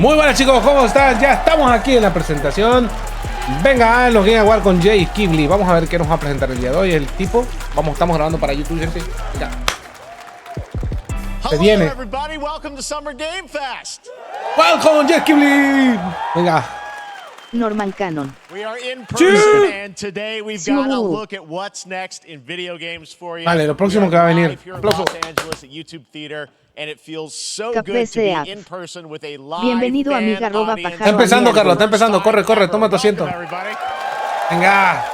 Muy buenas chicos, ¿cómo están? Ya estamos aquí en la presentación. Venga, los Game Awards con Jay Kibli. Vamos a ver qué nos va a presentar el día de hoy. El tipo, estamos grabando para YouTube, gente. Ya. Se viene. Welcome, Jay Kibli. Venga. Normal Canon. We are in person and today we've got a look at what's next in video games for you. Vale, lo próximo que va a venir. Aplauso. And it feels so good to be in person with a live Bienvenido amiga arroba audience. Está empezando, Carlos, está empezando. Corre, corre, toma tu asiento. Venga.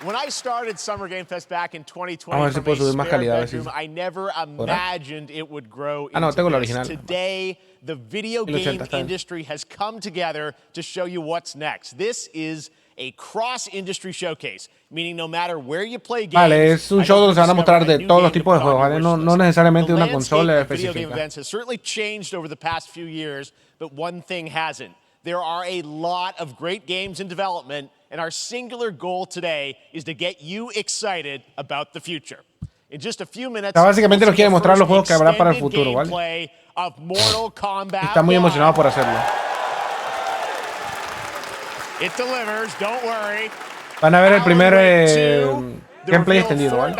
When I started Summer Game Fest back in 2020, a ver si puedo subir más calidad, a ver si... I never imagined it would grow into no, tengo la this. original. Today, the video game industry has come together to show you what's next. This is a cross-industry showcase, meaning no matter where you play games. Vale, es un show donde se van a mostrar de todos los tipos de juegos, ¿vale? No necesariamente una consola específica. Video game events has certainly changed over the past few years, but one thing hasn't. There are a lot of great games in development, and our singular goal today is to get you excited about the future. In just a few minutes, básicamente nos quiere mostrar los juegos que habrá para el futuro, ¿vale? Está muy emocionado por hacerlo. It delivers, don't worry. Van a ver el primer gameplay extendido, ¿vale?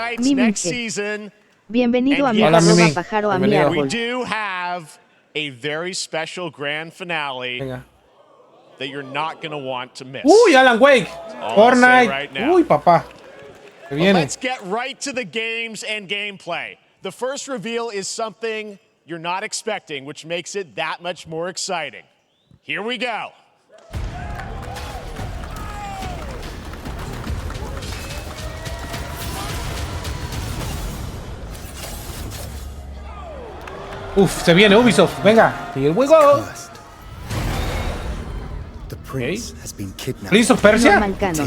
Bienvenido a mi Mimi. pájaro a mi árbol. We do have a very special grand finale. Venga. That you're not going to want to miss. Uy, Alan Wake. Fortnite. Uy, papá. Se viene. Let's get right to the games and gameplay. The first reveal is something you're not expecting, which makes it that much more exciting. Here we go. Uf, se viene Ubisoft. Venga, sigue el juego. Prince of Persia.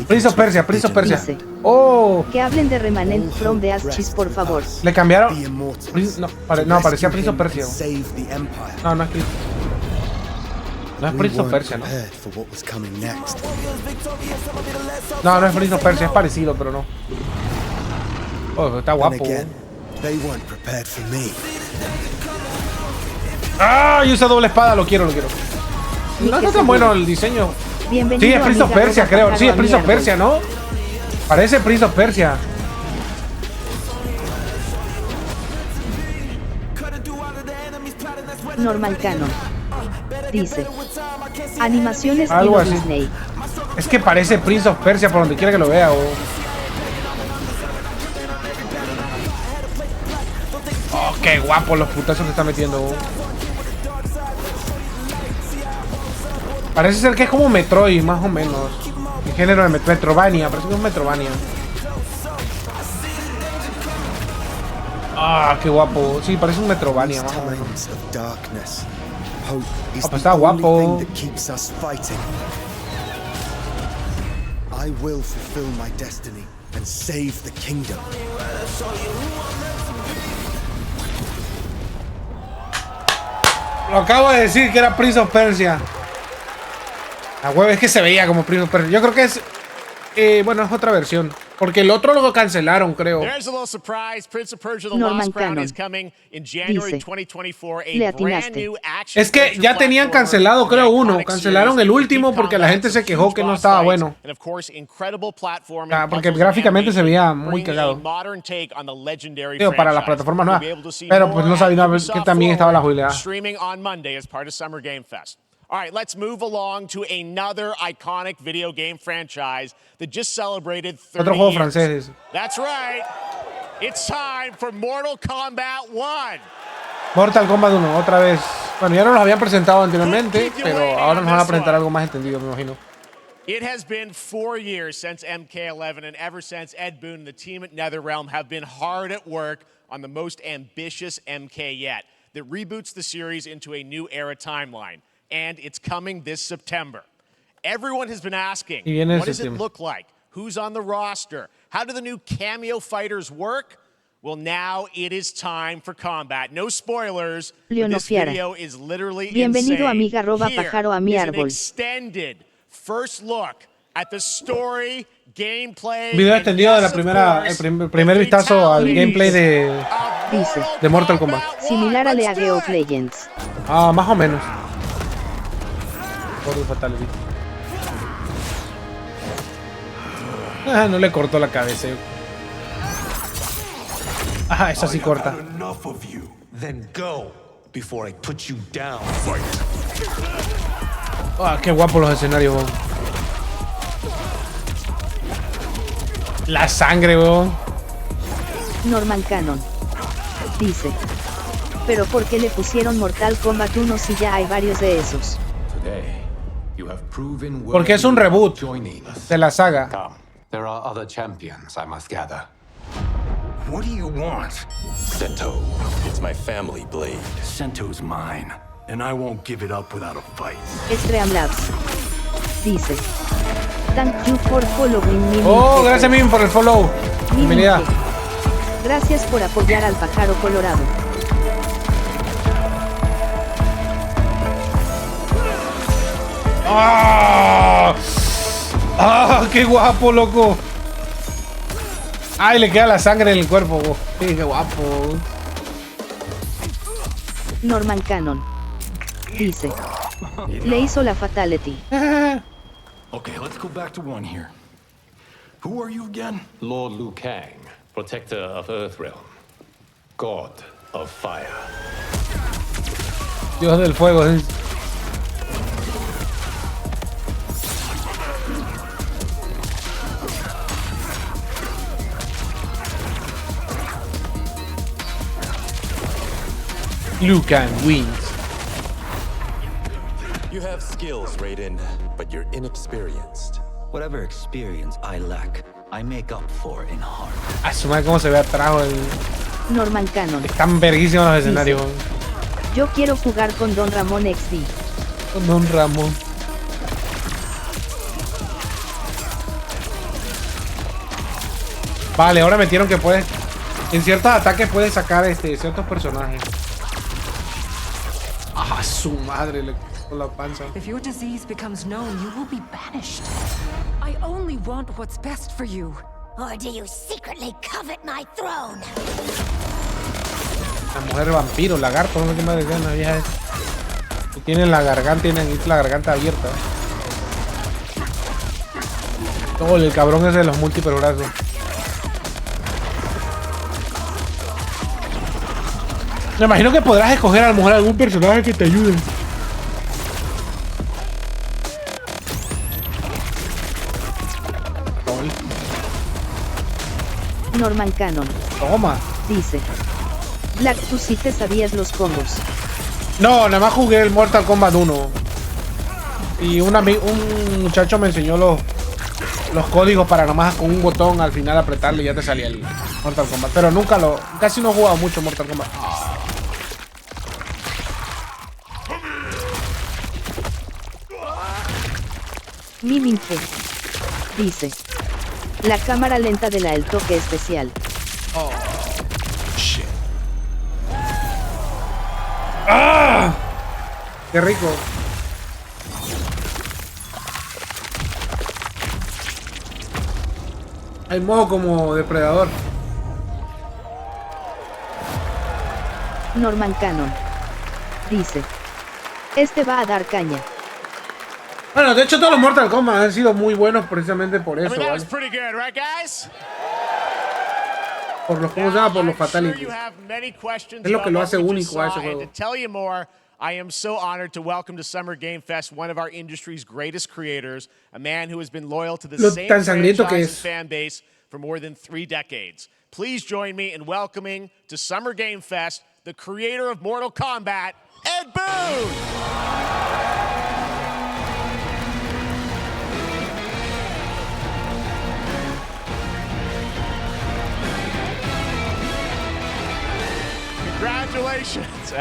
Prince of Persia, Prince of Persia. Oh. Que hablen de Remanent from the Ashes, por favor. Le cambiaron. No, parecía Prince of Persia. No, no es Prince. No es Prince of Persia, ¿no? No, no es Prince of Persia, es parecido, pero no. Oh, está guapo. ¡Ah! Y usa doble espada, lo quiero. No está tan bueno el diseño. Bienvenido, sí, es Prince of Persia, creo. Sí, es Prince of Persia, ¿no? Parece Prince of Persia. Normal Canon. Dice. Animaciones algo así. Disney. Es que parece Prince of Persia por donde quiera que lo vea. Oh, qué guapo los putazos que está metiendo. Parece ser que es como Metroid, más o menos. El género de Metrovania, parece que es un Metrovania. Ah, qué guapo. Sí, parece un Metrovania, más o menos. Ah, pues está guapo. Lo acabo de decir que era Prince of Persia. La web es que se veía como Prince of Persia. Yo creo que es... bueno, es otra versión. Porque el otro lo cancelaron, creo. Normal Canon. Dice, le atinaste. Es que ya tenían cancelado, creo, uno. Cancelaron el último porque la gente se quejó que no estaba bueno. Porque gráficamente se veía muy cagado. Digo, para las plataformas nuevas. Pero pues no sabía que también estaba la jubilada. All right, let's move along to another iconic video game franchise that just celebrated 30 Otro juego years. francés. That's right. It's time for Mortal Kombat 1. Mortal Kombat 1, otra vez. Bueno, ya nos lo habían presentado anteriormente, pero ahora nos van a presentar algo más entendido, me imagino. It has been 4 years since MK11, and ever since, Ed Boon and the team at NetherRealm have been hard at work on the most ambitious MK yet that reboots the series into a new era timeline. And it's coming this September. Everyone has been asking, what does it look like? Who's on the roster? How do the new cameo fighters work? Well, now it is time for combat. No spoilers. This video is literally Bienvenido, insane. amiga arroba pájaro a mi Here is an árbol. extended first look at the story, gameplay, Video extendido de la primera, el primer vistazo al gameplay de Dice. De Mortal Kombat. Similar a League of Legends. Ah, más o menos. Por el fatality. Ah, no le cortó la cabeza. Ah, esa sí corta. Ah, qué guapos los escenarios, weón. La sangre, weón. Normal Canon. Dice. Pero ¿por qué le pusieron Mortal Kombat 1 si ya hay varios de esos? Porque es un reboot de la saga. There are other champions, I must gather. What do you want? Sento. It's my family blade. Sento's mine, and I won't give it up without a fight. Streamlabs. Dice. Thank you for following me. Oh, gracias Mim por el follow. Bienvenida. Gracias por apoyar al pájaro colorado. ¡Ah! ¡Ah! ¡Qué guapo, loco! ¡Ay, le queda la sangre en el cuerpo! Sí, ¡qué guapo! Normal Canon. Dice. Le hizo la fatality. Okay, let's go back to one here. Who are you again? Lord Liu Kang, protector of Earthrealm, god of fire. Dios del fuego. Liu Kang wins. You have skills, Raiden, but you're inexperienced. Whatever experience I lack, I make up for in heart. A su madre cómo se ve atrás el... Normal Canon. Están verguísimos los escenarios. Yo quiero jugar con Don Ramón XD. Con Don Ramón. Vale, ahora metieron que puedes... En ciertos ataques puedes sacar ciertos personajes. Ah, su madre, le con la panza. If your disease becomes known, you will be banished. I only want what's best for you. Or do you secretly covet my throne? La mujer vampiro, lagarto, no sé qué más decían las viejas. Que tienen la garganta, abierta. Todo el cabrón ese de los múltiples brazos. Me imagino que podrás escoger a lo mejor algún personaje que te ayude. Normal Canon. Toma. Dice. Black, tú sí te sabías los combos. No, nada más jugué el Mortal Kombat 1. Y un muchacho me enseñó los códigos para nomás con un botón al final apretarle y ya te salía el Mortal Kombat. Pero casi no he jugado mucho Mortal Kombat. Miminfe. Dice. La cámara lenta de el toque especial. Oh, shit. ¡Ah! ¡Qué rico! Hay modo como depredador. Normal Canon. Dice. Este va a dar caña. Bueno, de hecho todos los Mortal Kombat han sido muy buenos precisamente por eso, ¿vale? Por los, ¿cómo se llama? Por los fatalities. Es lo que lo hace único a ese juego. I am so honored to welcome to Summer Game Fest one of our industry's greatest creators, a man who has been loyal to the same franchise and fan base for more than 3 decades. Please join me in welcoming to Summer Game Fest the creator of Mortal Kombat, Ed Boon! Congratulations.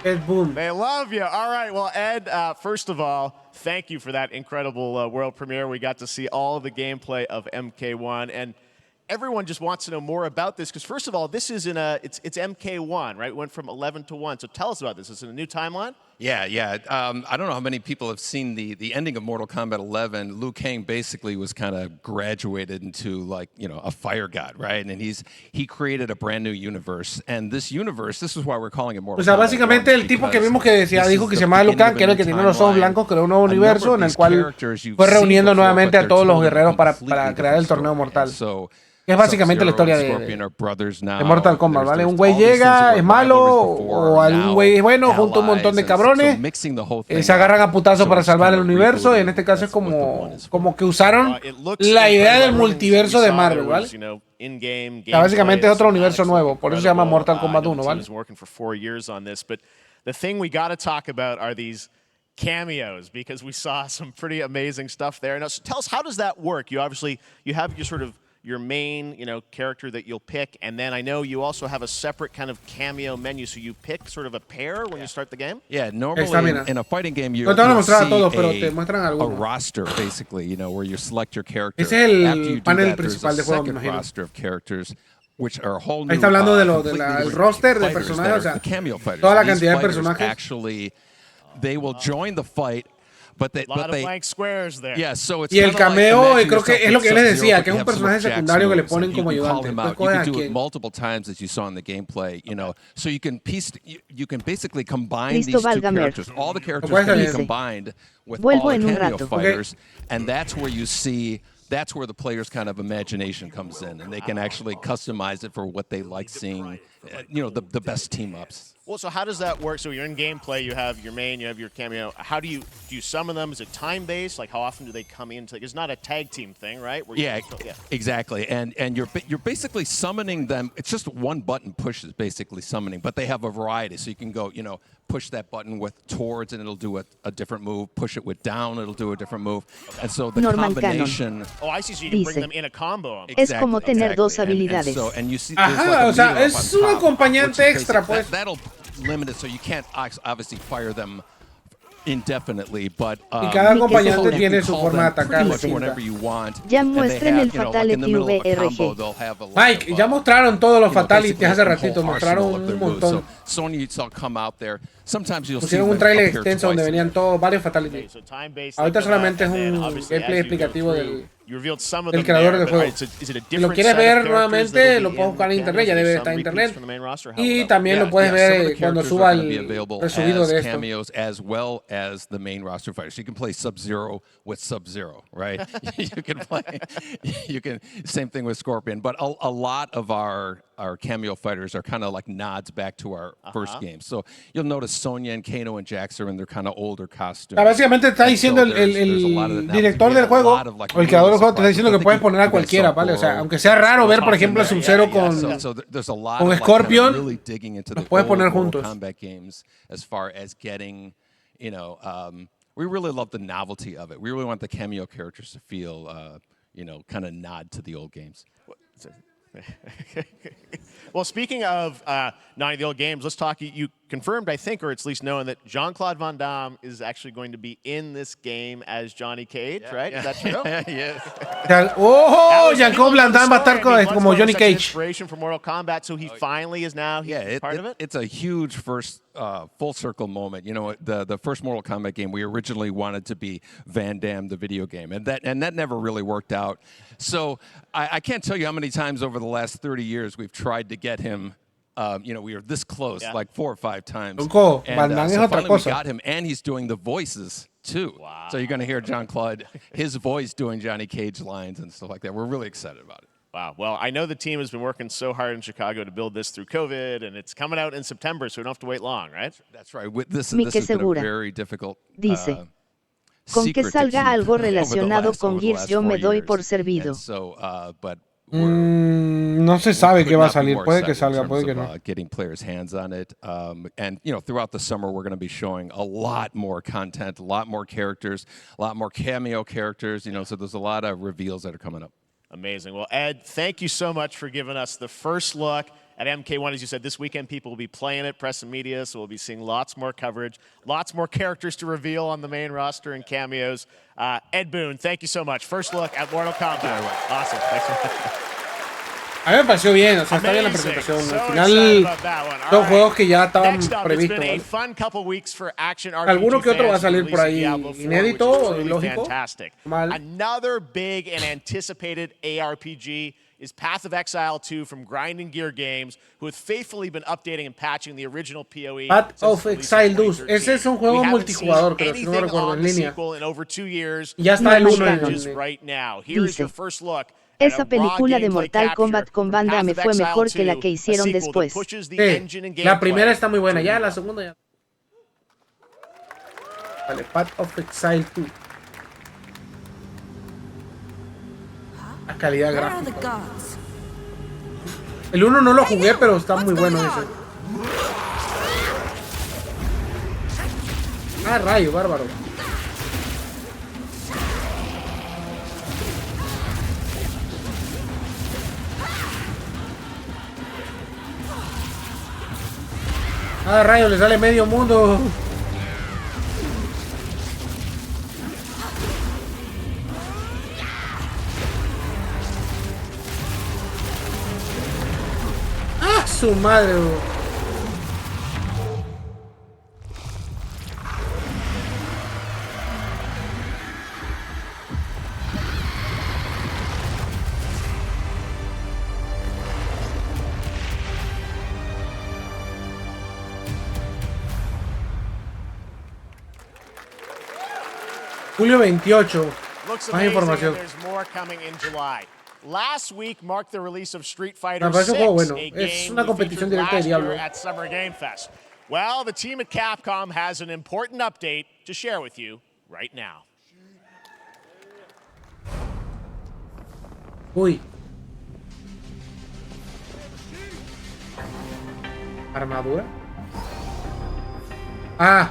Ed Boon. They love you. All right. Well, Ed, first of all, thank you for that incredible world premiere. We got to see all of the gameplay of MK1. And everyone just wants to know more about this, because first of all, this is it's MK1, right? It went from 11 to 1. So tell us about this. Is it a new timeline? Yeah. I don't know how many people have seen the ending of Mortal Kombat 11. Liu Kang basically was kind of graduated into, like, you know, a fire god, right? And he created a brand new universe. And this universe, this is why we're calling it Mortal O sea, Kombat. básicamente el tipo que vimos que decía, dijo que se llamaba Liu Kang, que era el que tenía los ojos blancos, creó un nuevo universo en el cual fue reuniendo nuevamente a todos los guerreros para crear el torneo mortal. Es básicamente la historia de Mortal Kombat, ¿vale? Un güey llega, es malo, o algún güey es bueno, junto a un montón de cabrones, se agarran a putazos para salvar el universo, y en este caso es como que usaron la idea del multiverso de Marvel, ¿vale? O sea, básicamente es otro universo nuevo, por eso se llama Mortal Kombat 1, ¿vale? The thing we got to talk about are these cameos, because we saw some pretty amazing stuff there. Now, so tell us, how does that work? You obviously, you have your sort of your main, you know, character that you'll pick, and then I know you also have a separate kind of cameo menu, so you pick sort of a pair when you start the game? Yeah, normally in a fighting game you see a roster, basically, you know, where you select your character. Es el After you do panel that, there's principal a de juego, me second imagino. roster of characters, which are a whole new, Ahí está hablando de completely del roster de fighters personajes, o sea, the cameo fighters. toda la These cantidad de fighters personajes. Actually, they will join the fight. But they, a lot of blank squares there. Yeah, so it's y el cameo, like, creo que es lo que yo les decía, que es un personaje secundario que le ponen como ayudante. You can do it multiple times, as you saw in the gameplay, you know. So you can basically combine these two characters. All the characters can be combined with all the cameo fighters, and that's where you see. That's where the player's kind of imagination comes in, and they can actually customize it for what they like seeing, you know, the best team ups. Well, so how does that work? So you're in gameplay, you have your main, you have your cameo. How do you summon them? Is it time-based? Like, how often do they come into? It's not a tag team thing, right? Where Exactly. And you're basically summoning them. It's just one button push is basically summoning, but they have a variety. So you can go, you know, push that button with towards and it'll do a different move. Push it with down, it'll do a different move. And so the combination. Oh, I see. So you can bring them in a combo. Es como tener dos habilidades. And you see, Ajá, o sea, es un acompañante extra, pues. That'll limit it, so you can't obviously fire them indefinitely, but y cada acompañante tiene su forma de atacar. Ya muestren el Fatality VRG. Mike, ya mostraron todos los Fatalities hace ratito, mostraron un montón. Pusieron un trailer extenso donde venían todos, varios Fatalities. Ahorita solamente es un gameplay explicativo del creador del juego. Si lo quieres ver nuevamente, lo puedes buscar en internet, ya debe estar en internet. Y también lo puedes ver cuando suba el resubido de esto. As the main roster fighters. You can play Sub-Zero with Sub-Zero, right? you can same thing with Scorpion, but a lot of our cameo fighters are kind of like nods back to our first game. So you'll notice Sonya and Kano and Jax are in their kind of older costumes. Básicamente está diciendo el director del juego, o el creador del juego, te está diciendo que puedes poner a cualquiera, ¿vale? O sea, aunque sea raro ver, por ejemplo, a Sub-Zero con Scorpion, los puedes poner juntos. As far as getting, you know, we really love the novelty of it. We really want the cameo characters to feel, you know, kind of nod to the old games. Well, speaking of nodding to the old games, let's talk. You confirmed, I think, or it's at least known, that Jean-Claude Van Damme is actually going to be in this game as Johnny Cage, right? Is that true? Yes. Oh, Jean-Claude Van Damme va a estar como Johnny Cage. Inspiration for Mortal Kombat, so he finally is now part of it. It's a huge first full circle moment. You know, the first Mortal Kombat game, we originally wanted to be Van Damme, the video game, and that never really worked out. So I can't tell you how many times over the last 30 years we've tried to get him. You know, we were this close, like 4 or 5 times. And so finally we got him, and he's doing the voices too. Wow. So you're going to hear Jean-Claude, his voice doing Johnny Cage lines and stuff like that. We're really excited about it. Wow. Well, I know the team has been working so hard in Chicago to build this through COVID, and it's coming out in September, so we don't have to wait long, right? That's right. This has been a very difficult con que salga algo relacionado con Gears yo me doy por servido. No se sabe qué va a salir. Puede que salga, puede que no. Getting players' hands on it, and you know, throughout the summer we're going to be showing a lot more content, a lot more characters, a lot more cameo characters. You know, so there's a lot of reveals that are coming up. Amazing. Well, Ed, thank you so much for giving us the first look at MK1. As you said, this weekend people will be playing it, press and media, so we'll be seeing lots more coverage, lots more characters to reveal on the main roster and cameos. Ed Boon, thank you so much. First look at Mortal Kombat. Awesome. Thanks so much. A mí me pareció bien, o sea, está bien la presentación. Al final son juegos que ya estaban previstos, ¿vale? Alguno que otro va a salir por ahí inédito, lógico. Mal. Another big and anticipated ARPG is Path of Exile 2 from Grinding Gear Games, who have faithfully been updating and patching the original PoE. Path of Exile 2. Ese es un juego multijugador, creo, si no me recuerdo, en línea. Y ya está el 1 en Dice, esa película de Mortal Kombat con banda me fue mejor que la que hicieron después. Sí, la primera está muy buena, ya la segunda ya. Vale, Path of Exile 2. La calidad gráfica. El 1 no lo jugué, pero está muy bueno ese. Ah, rayo, bárbaro. Ah, rayo, le sale medio mundo. ¡Ah, su madre! Julio 28. Más información. Last week marked the release of Street Fighter Me parece un juego 6, bueno. a game Es una we competición featured directa de last year Diablo. at Summer Game Fest. Well, the team at Capcom has an important update to share with you right now. Uy. ¿Armadura? Ah.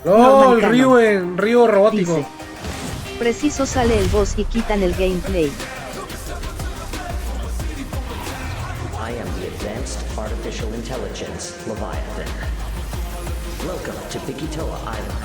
Oh, el río robótico. Dice, preciso sale el boss y quitan el gameplay. I am the Advanced Artificial Intelligence, Leviathan. Welcome to Bikitoa Island.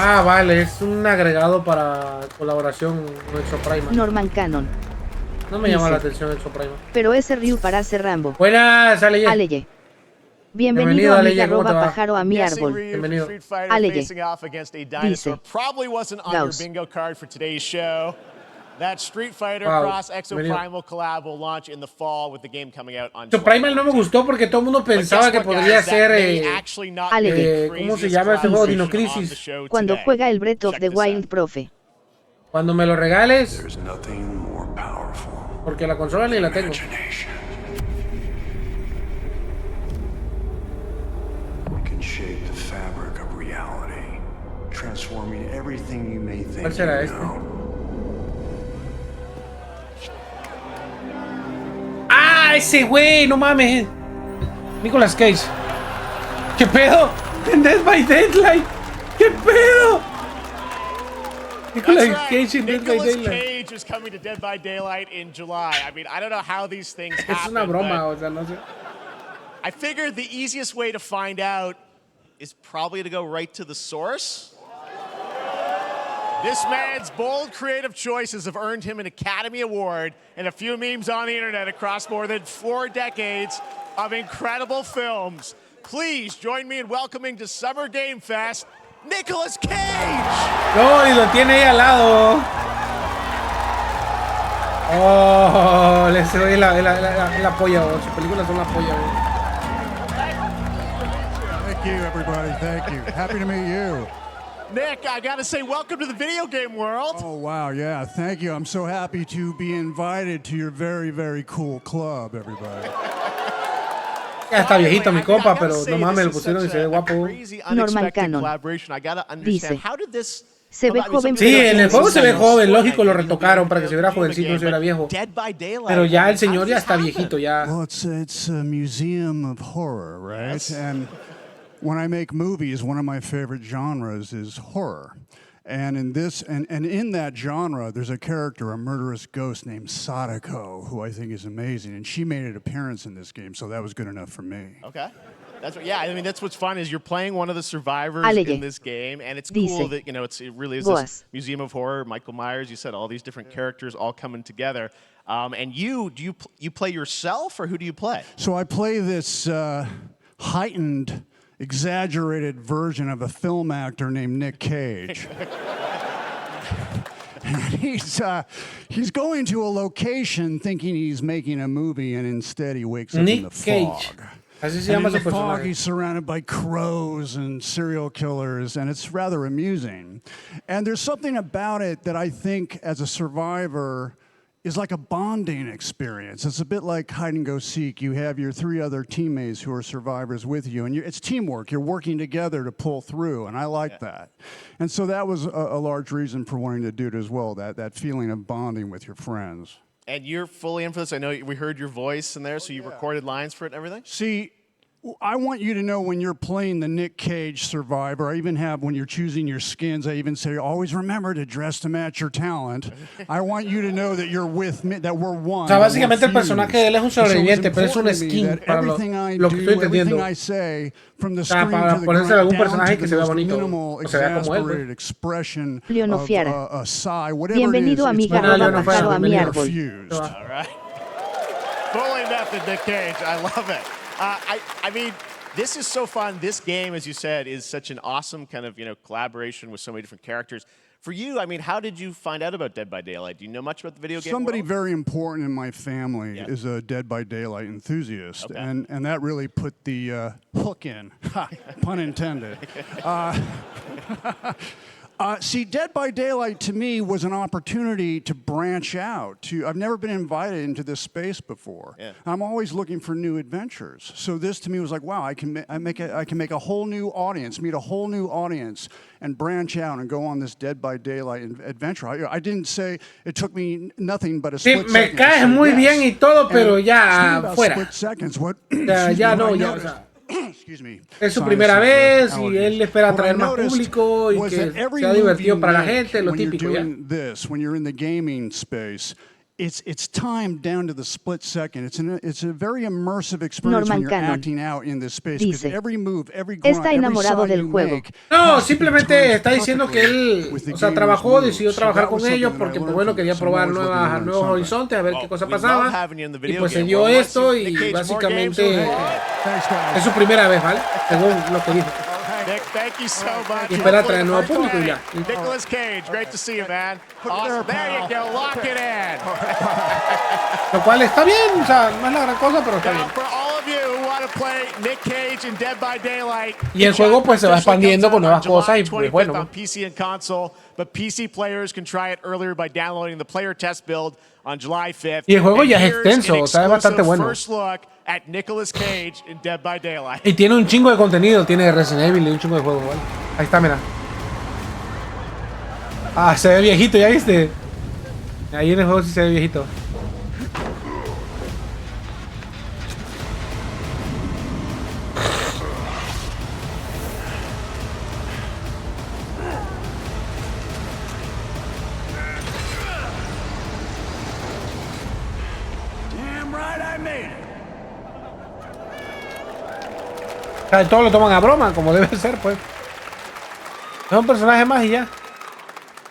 Ah, vale, es un agregado para colaboración con Exoprimal. Norman Cannon. No me llama la atención Exoprimal. Pero ese Ryu parece Rambo. Buenas, Aleye. Aleye. Bienvenido a mi arroba pájaro a mi árbol. Bienvenido. Aleye. Dice. Probably wasn't on your bingo card for today's show. That Street Fighter Cross Exoprimal collab will launch in the fall with the game coming out on Exoprimal no me gustó porque todo el mundo pensaba que podría ser ¿cómo se llama este juego? Dino Crisis. Cuando juega el Breath of the Wild, profe. Cuando me lo regales. Porque la consola ni la tengo. ¿Cuál será este? ¡Ah, ese güey! ¡No mames! Nicolas Cage. ¿Qué pedo? En Dead by Daylight. ¿Qué pedo? Nicolas Cage en Dead by Daylight. Cage is coming to Dead by Daylight in July. I mean, I don't know how these things happen. Es una broma, o sea, no sé. I figured the easiest way to find out is probably to go right to the source. This man's bold creative choices have earned him an Academy Award and a few memes on the internet across more than 4 decades of incredible films. Please join me in welcoming to Summer Game Fest, Nicolas Cage! No, y lo tiene ahí al lado. Oh, le doy la polla, oh. Sus películas son la polla, oh. Thank you, everybody. Thank you. Happy to meet you. Nick, I gotta say, welcome to the video game world. Oh, wow, yeah, thank you. I'm so happy to be invited to your very, very cool club, everybody. Ya está viejito mi compa, pero no mames, lo pusieron y se ve guapo. Norman Cannon. Dice, se ve joven. Sí, en el juego se ve joven, lógico, lo retocaron para que se viera jovencito, no se viera viejo. Pero ya el señor ya está viejito, ya. Well, it's a museum of horror, right? And when I make movies, one of my favorite genres is horror. And in this, and in that genre, there's a character, a murderous ghost named Sadako, who I think is amazing. And she made an appearance in this game, so that was good enough for me. Okay. That's what, yeah, I mean, that's what's fun is you're playing one of the survivors in this game, and it's cool that, you know, it really is this museum of horror. Michael Myers, you said all these different characters all coming together. And you play yourself, or who do you play? So I play this heightened, exaggerated version of a film actor named Nick Cage. And he's going to a location thinking he's making a movie, and instead he wakes up in the fog. And in the fog, he's surrounded by crows and serial killers, and it's rather amusing. And there's something about it that I think, as a survivor, is like a bonding experience. It's a bit like hide and go seek. You have your 3 other teammates who are survivors with you, and it's teamwork. You're working together to pull through, and I like that. And so that was a large reason for wanting to do it as well, that feeling of bonding with your friends. And you're fully in for this. I know we heard your voice in there, so you recorded lines for it and everything? See, I want you to know when you're playing the Nick Cage survivor, I even have, when you're choosing your skins, I even say, always remember to dress to match your talent. I want you to know that you're with me, that we're one. O sea, básicamente el personaje de él es un sobreviviente, pero es un skin para lo que estoy entendiendo. O sea, para ponerse algún personaje que se vea bonito, o se vea como él. Leonofiara. Bienvenido a mi garroba bajado a mi árbol. All right. Fully method, Nick Cage. I love it. I mean, this is so fun. This game, as you said, is such an awesome kind of, you know, collaboration with so many different characters. For you, I mean, how did you find out about Dead by Daylight? Do you know much about the video game Somebody world? very important in my family is a Dead by Daylight enthusiast, and that really put the hook in, pun intended. See, Dead by Daylight to me was an opportunity to branch out. I've never been invited into this space before. I'm always looking for new adventures. So this to me was like, wow, I can make a whole new audience, meet a whole new audience, and branch out and go on this Dead by Daylight adventure. I didn't say it took me nothing but a split second. Me caes muy bien y todo, pero ya fuera. Split seconds. What? Ya no, ya. O sea. Es su primera vez y él espera traer más público y que sea divertido para la gente, lo típico, ya. When you're in the gaming space, it's timed down to the split second. It's a very immersive experience when you're acting out in this space. Because every move, every grunt, está enamorado del juego. No, simplemente está diciendo que él, o sea, decidió trabajar con ellos porque, pues bueno, quería probar nuevos horizontes, a ver qué cosa pasaba. Y pues se dio esto y básicamente es su primera vez, ¿vale? Según lo que dijo. Nick, thank you so much. Y espera traer nuevo público y ya. Nicolas Cage, great to see you, man. Awesome. There you go, lock it in. Lo cual está bien, o sea, no es la gran cosa, pero está bien. For all of you who want to play Nick Cage in Dead by Daylight, y el juego pues se va expandiendo con nuevas cosas y pues bueno. On PC and console, but PC players can try it earlier by downloading the player test build on July 5th. Y el juego ya es extenso, o sea, es bastante bueno. First look at Nicolas Cage in Dead by Daylight. Y tiene un chingo de contenido, tiene Resident Evil y un chingo de juegos, ¿vale? Ahí está, mira. Ah, se ve viejito, ¿ya viste? Ahí en el juego sí se ve viejito. O sea, todos lo toman a broma, como debe ser, pues. Es un personaje más y ya.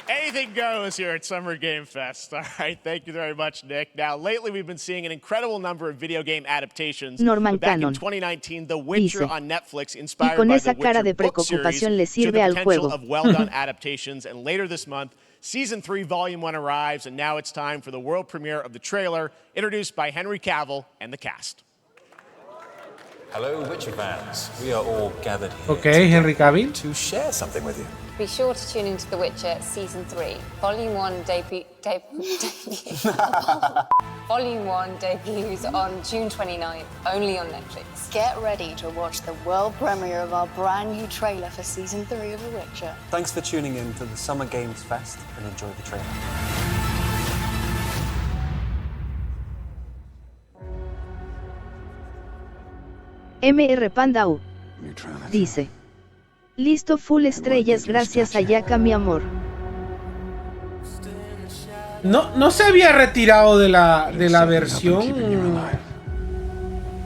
Anything goes here at Summer Game Fest. All right, thank you very much, Nick. Now, lately we've been seeing an incredible number of video game adaptations. Back in 2019, The Witcher on Netflix, inspired by the Witcher book series, showed the potential of well-done adaptations. And later this month, Season 3, Volume 1 arrives, and now it's time for the world premiere of the trailer, introduced by Henry Cavill and the cast. Hello, Witcher fans. We are all gathered here Henry Cavill, to share something with you. Be sure to tune into The Witcher Season 3. Volume 1 Volume 1 debuts on June 29th, only on Netflix. Get ready to watch the world premiere of our brand new trailer for Season 3 of The Witcher. Thanks for tuning in to the Summer Games Fest and enjoy the trailer. MR Panda U. Dice. Listo, full estrellas, gracias Ayaka, mi amor. No se había retirado de la versión.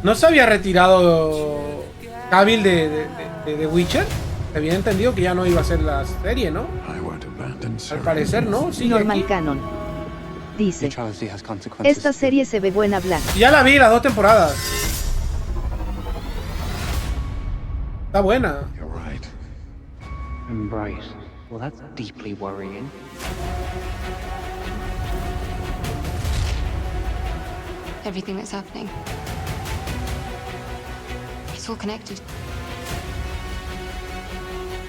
No se había retirado Cavill de Witcher. Se había entendido que ya no iba a ser la serie, ¿no? Al parecer, ¿no? Sí, Normal aquí. Canon. Dice. Esta serie se ve buena, Black. Ya la vi, las 2 temporadas. Está buena. Right. Well, that's deeply worrying. Everything that's happening. It's all connected.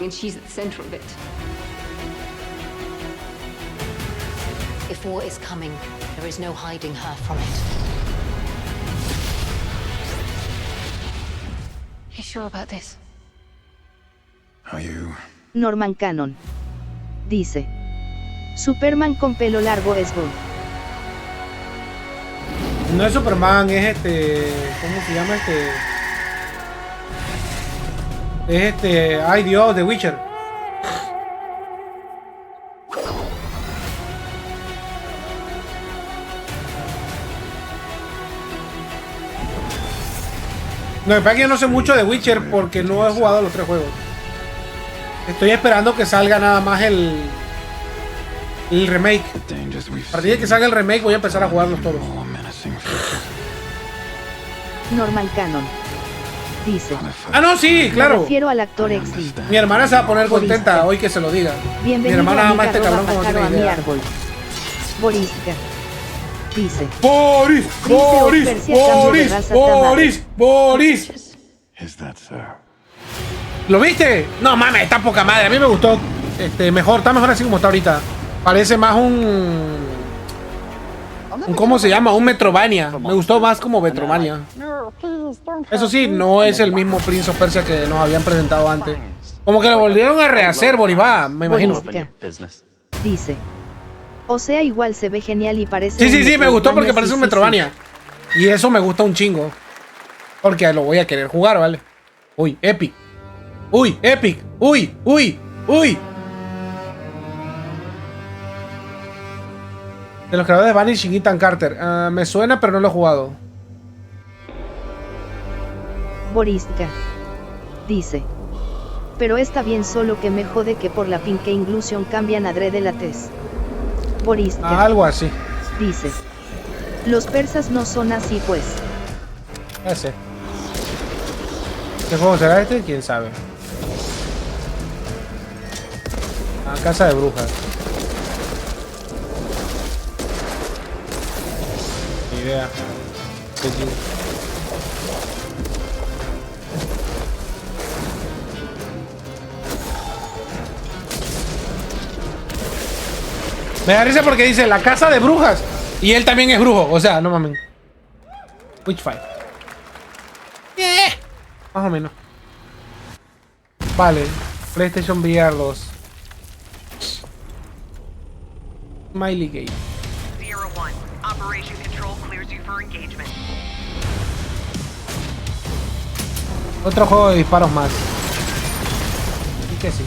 And she's at the center of it. If war is coming, there is no hiding her from it. You sure about this? Are you? Norman Canon. Dice. Superman con pelo largo es good. No es Superman, es ¿cómo se llama Es ay Dios, The Witcher. No, es que yo no sé mucho de Witcher porque no he jugado los 3 juegos. Estoy esperando que salga nada más el remake. A partir de que salga el remake voy a empezar a jugarlos todos. Normal Canon. Dice. Ah, no, sí, claro. Me refiero al actor Exi. Mi hermana se va a poner contenta hoy que se lo diga. Bienvenido, mi hermana ama amiga, este cabrón como tiene a mi idea. árbol. Borisca. Dice. Boris. ¿Lo viste? No mames, está poca madre. A mí me gustó. Mejor, está mejor así como está ahorita. Parece más un ¿cómo se llama? Un Metrovania. Me gustó más como Metrovania. Eso sí, no es el mismo Prince of Persia que nos habían presentado antes. Como que lo volvieron a rehacer, Bolívar, me imagino. Dice. O sea, igual se ve genial y parece. Sí, me gustó porque parece un Metrovania. Y eso me gusta un chingo. Porque lo voy a querer jugar, ¿vale? Uy, Epic. Uy, Epic. Uy. De los creadores de Vanishing y Ethan Carter. Me suena, pero no lo he jugado. Borisca. Dice. Pero está bien, solo que me jode que por la Pink Inclusion cambian adrede la tez. Borisca. Algo así. Dice. Los persas no son así, pues. Ya sé. ¿Qué juego será este? ¿Quién sabe? Casa de brujas. Ni idea. Qué chido. Me da risa porque dice la casa de brujas. Y él también es brujo. O sea, no mames. Witchfight. Más o menos. Vale. PlayStation VR 2. Smiley Gate. 01. Operation Control clears you for engagement. Otro juego de disparos más. Y que sí.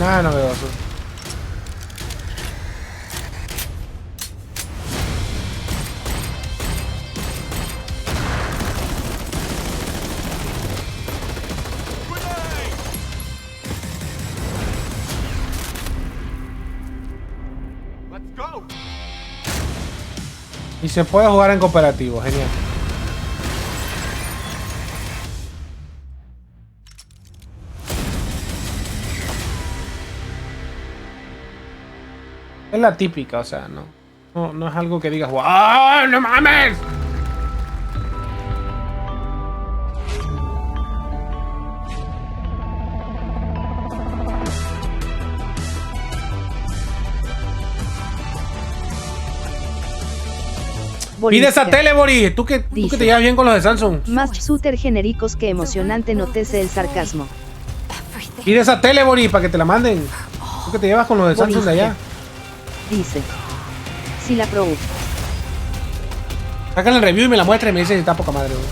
Nada novedoso. Y se puede jugar en cooperativo, genial. Es la típica, o sea, no es algo que digas, ¡wow! ¡No mames! Pide esa tele, Boris. ¿Tú que te llevas bien con los de Samsung. Más shooter genéricos que emocionante, nótese el sarcasmo. Pide esa tele, Boris, para que te la manden. ¿Tú que te llevas con los de Samsung de allá? Dice. Si la probó. Sacan el review y me la muestra y me dice si está poca madre, güey.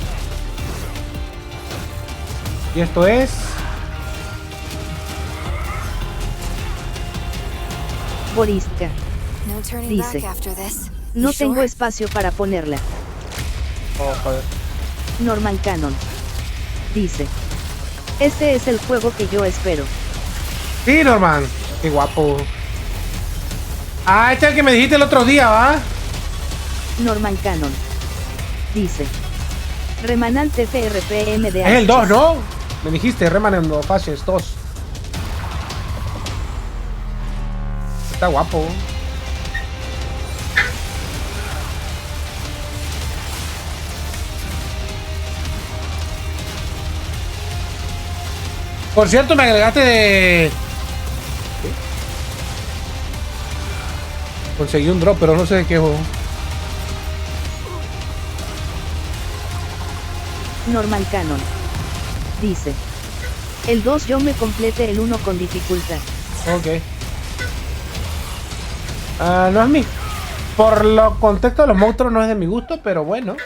Y esto es... Boristka. Dice, no tengo espacio para ponerla. Oh, joder. Norman Cannon. Dice, este es el juego que yo espero. Sí, Norman. Qué guapo. Ah, este es el que me dijiste el otro día, ¿va? Norman Cannon. Dice, Remanente FRPM de Es el 2, ¿no? Me dijiste Remanent of Ashes 2. Está guapo. Por cierto, me agregaste de... ¿Qué? Conseguí un drop, pero no sé de qué juego. Normal Canon. Dice, el 2 yo me complete el 1 con dificultad. Ok. No es mi... Por lo contexto de los monstruos no es de mi gusto, pero bueno.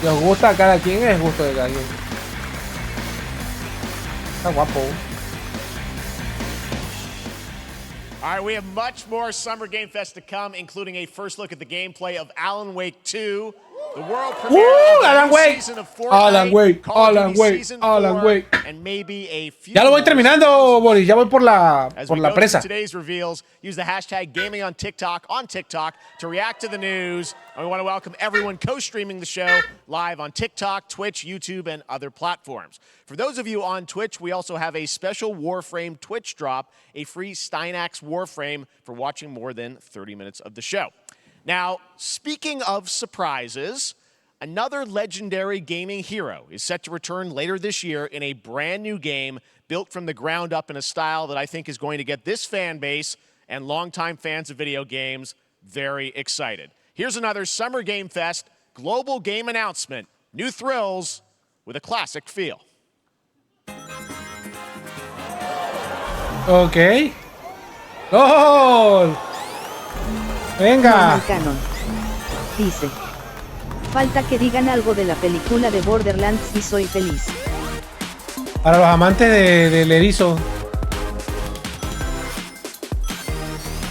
Si os gusta a cada quien, es gusto de cada quien. Está guapo. All right, we have much more Summer Game Fest to come, including a first look at the gameplay of Alan Wake 2, the world premiere of Alan the Wake. season of Fortnite, Alan Wake, Call of Alan Duty Wake, Season Alan 4, Wake. and maybe a few Ya lo voy more. terminando, Boris. Ya voy por la As we go presa. through today's reveals, use the hashtag gaming on TikTok to react to the news. And we want to welcome everyone co-streaming the show live on TikTok, Twitch, YouTube, and other platforms. For those of you on Twitch, we also have a special Warframe Twitch drop, a free Steinax Warframe for watching more than 30 minutes of the show. Now, speaking of surprises, another legendary gaming hero is set to return later this year in a brand new game built from the ground up in a style that I think is going to get this fan base and longtime fans of video games very excited. Here's another Summer Game Fest global game announcement. New thrills with a classic feel. Ok. ¡Oh! Venga. Canon. Dice, falta que digan algo de la película de Borderlands y soy feliz. Para los amantes del erizo.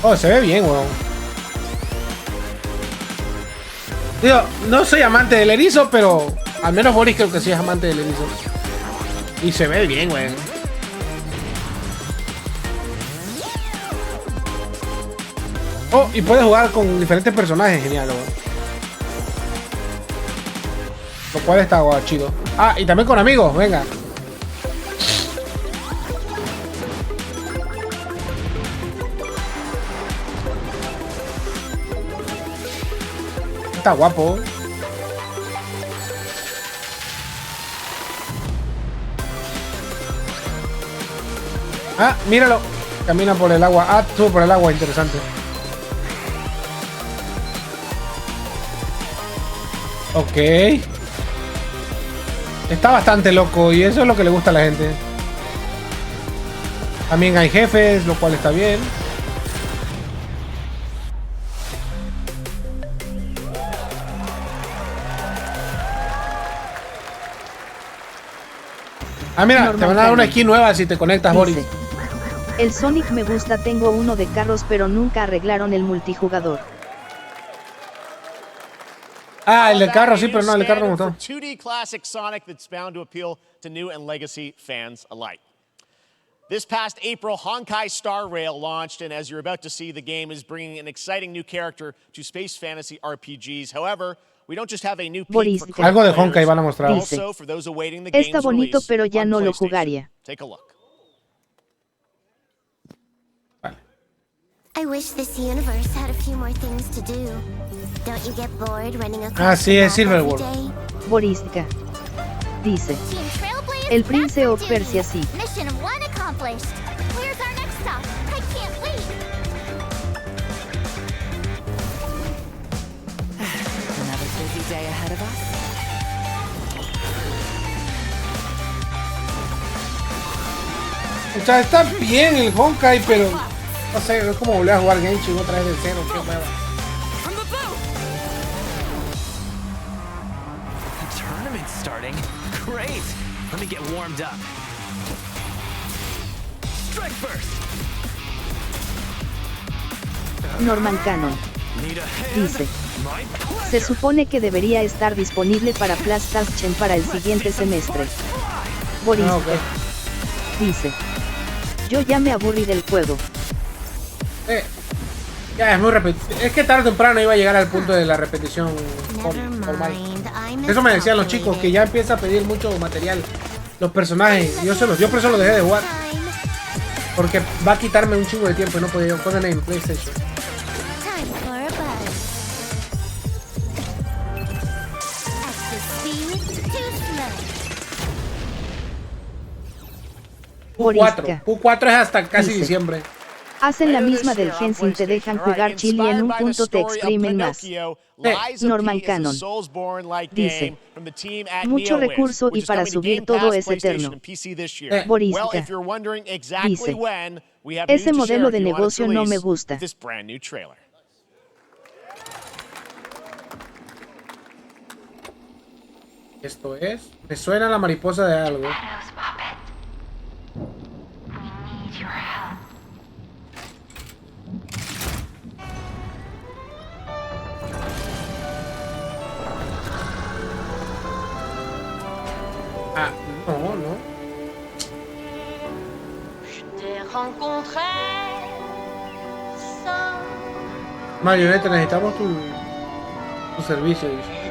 Oh, se ve bien, weón. Digo, no soy amante del erizo, pero al menos Boris creo que sí es amante del erizo. Y se ve bien, weón. Oh, y puedes jugar con diferentes personajes, genial, weón. Lo cual está chido. Ah, y también con amigos, venga. Está guapo. Ah, míralo. Camina por el agua. Ah, sube por el agua, interesante. Ok. Está bastante loco y eso es lo que le gusta a la gente. También hay jefes, lo cual está bien. Ah, mira, te van a dar una skin nueva si te conectas, Boris. El Sonic me gusta, tengo uno de carros, pero nunca arreglaron el multijugador. Ah, el de carro sí, pero no, el de carro no me gustó. 2D classic Sonic that's bound to appeal to new and legacy fans alike. This past April, Honkai Star Rail launched, and as you're about to see, the game is bringing an exciting new character to space fantasy RPGs. However, we don't just have a new peak for algo de Honkai van a mostrar. Also, for those awaiting the game's Está bonito, release pero ya on no lo PlayStation. jugaría. Take a look. I wish this universe had a few more things to do. Don't you get bored running across Ah, sí, es Silverwood. Boristka. Dice, el Prince of Persia sí. Mission 1 accomplished. Where's our next stop? I can't wait. Another busy day ahead of us. O sea, está bien el Honkai, pero no sé, es como volver a jugar Genshin otra vez de cero. Qué hueva. me get warmed up. Strike first. Norman Cannon dice: se supone que debería estar disponible para PlayStation para el siguiente semestre. Boris dice: yo ya me aburrí del juego. Ya es muy repetitivo. Es que tarde o temprano iba a llegar al punto de la repetición normal. Eso me decían los chicos, que ya empieza a pedir mucho material los personajes. Yo por eso lo dejé de jugar, porque va a quitarme un chingo de tiempo y no podía jugar en PlayStation. Q4 es hasta casi diciembre. Hacen la misma del Gensin, te dejan jugar chili en un punto, te exprimen más. Norman Cannon dice: mucho recurso y para subir todo es eterno. Borística dice: ese modelo de negocio no me gusta. Esto es, me suena la mariposa de algo. Ah, no. Marioneta, necesitamos tu servicio, dice.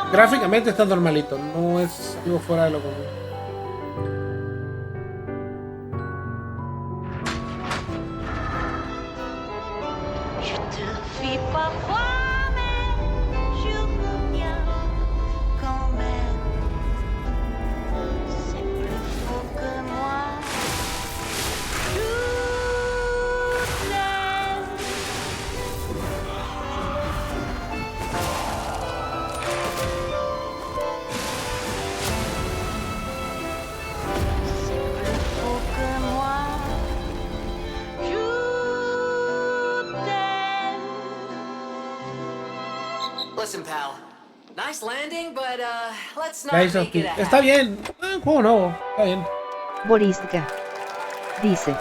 Gráficamente está normalito, no es algo fuera de lo común. Listen, pal. Nice landing, but let's not make it a habit. Está bien. ¿Cómo no? Está bien. Borística dice: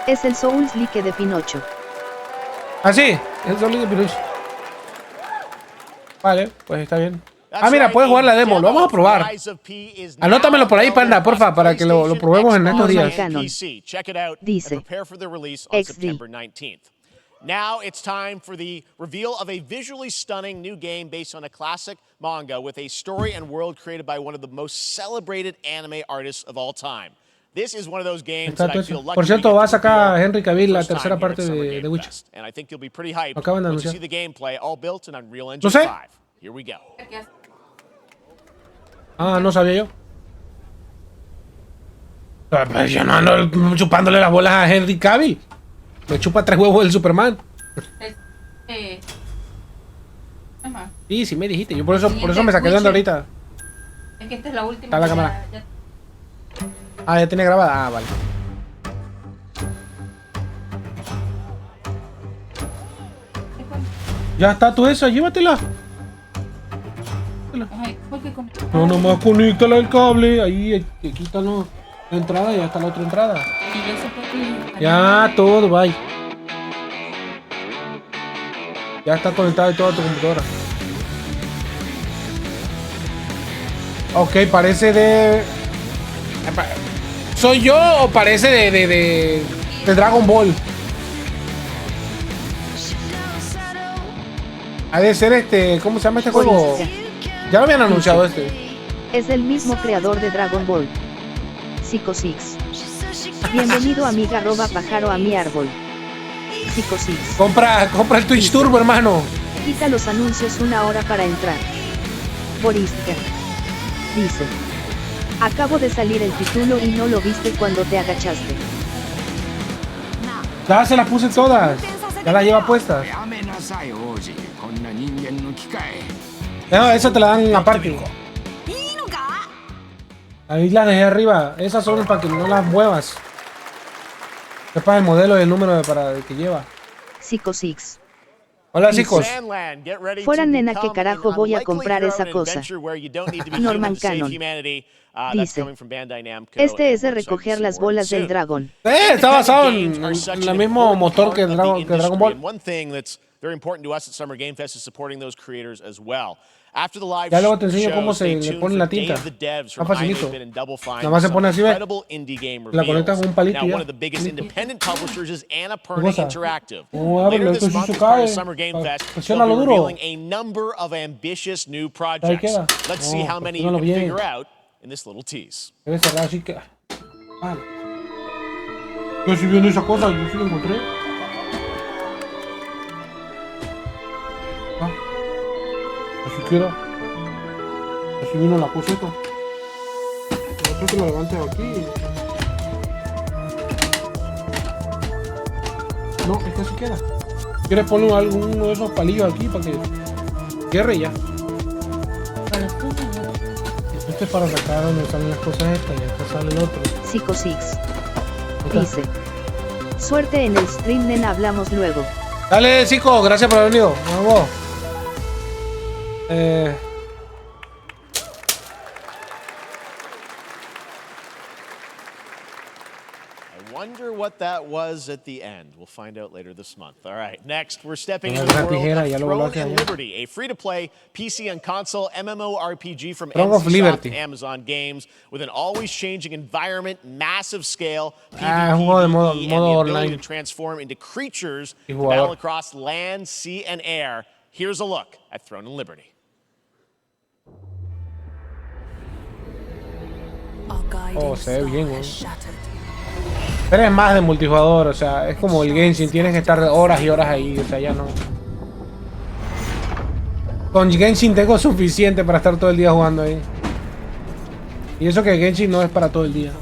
es el Souls-like de Pinocho. Ah, sí, el Souls-like de Pinocho. Vale, pues está bien. Ah, mira, puedes jugar la demo. Lo vamos a probar. Anótamelo por ahí, panda, porfa, para que lo probemos en estos días. Dice: XD. Now it's time for the reveal of a visually stunning new game based on a classic manga with a story and world created by one of the most celebrated anime artists of all time. This is one of those games that I feel lucky. Por cierto, va a sacar Henry Cavill la tercera parte de Witcher. And I think you'll be pretty hyped to see the gameplay all built in Unreal Engine 5. Here we go. Ah, no sabía yo. Pues yo no ando chupándole las bolas a Henry Cavill. Me chupa 3 huevos del Superman. Sí, me dijiste. Yo por eso me saqué de onda ahorita. Es que esta es la última. Está la cámara. Ah, ya tiene grabada. Ah, vale. Ya está todo eso, llévatela. No, nomás conéctala al cable. Ahí, quítalo la entrada y ya está la otra entrada. Ya todo, bye. Ya está conectado y toda tu computadora. Ok, parece de... ¿Soy yo o parece de Dragon Ball? Ha de ser ¿cómo se llama este juego? Ya lo habían anunciado este. Es el mismo creador de Dragon Ball. Psycho Six. Bienvenido amiga @pájaro a mi árbol. Psycho Six. Compra el Twitch Turbo, hermano. Quita los anuncios 1 hora para entrar. Borística dice: Acabo de salir el título y no lo viste cuando te agachaste. Ya se las puse todas. Ya las lleva puestas. No, esa te la dan aparte. Ahí las dejé arriba. Esas son para que no las muevas. Sepas el modelo y el número para que lleva. Psycho Six. Hola, chicos. Fuera nena, ¿qué carajo voy a comprar esa cosa? Norman Cannon. Dice, este es de recoger las bolas del dragón. Está basado en el mismo motor que Dragon Ball. Ya luego te enseño cómo se le pone la tinta. Está facilito. Nada más se pone así, ¿ves? La conectas con un palito y ya. ¿Qué cosa? ¿Cómo abre? Esto sí se cae. Presiónalo duro. Ahí queda. No, bien. Debe cerrar así que... Vale. Yo estoy viendo esa cosa, yo sí lo encontré. Así queda. Así vino la cosita. Creo que lo levantes aquí. No, es que así queda. ¿Quieres poner alguno de esos palillos aquí para que cierre ya? Esto es para sacar donde salen las cosas estas y acá sale el otro. Psycho Six. Dice, suerte en el stream, nena, hablamos luego. Dale, Zico, gracias por haber venido. Vamos. Wonder what that was at the end. We'll find out later this month. All right, next we're stepping into the world of Throne and Liberty, a free-to-play PC and console MMORPG from NCSoft and Amazon Games with an always-changing environment, massive scale, PvP, and the ability to transform into creatures that battle across land, sea, and air. Here's a look at Throne and Liberty. Oh, se ve bien, güey. Pero es más de multijugador, o sea, es como el Genshin, tienes que estar horas y horas ahí, o sea, ya no. Con Genshin tengo suficiente para estar todo el día jugando ahí. Y eso que Genshin no es para todo el día.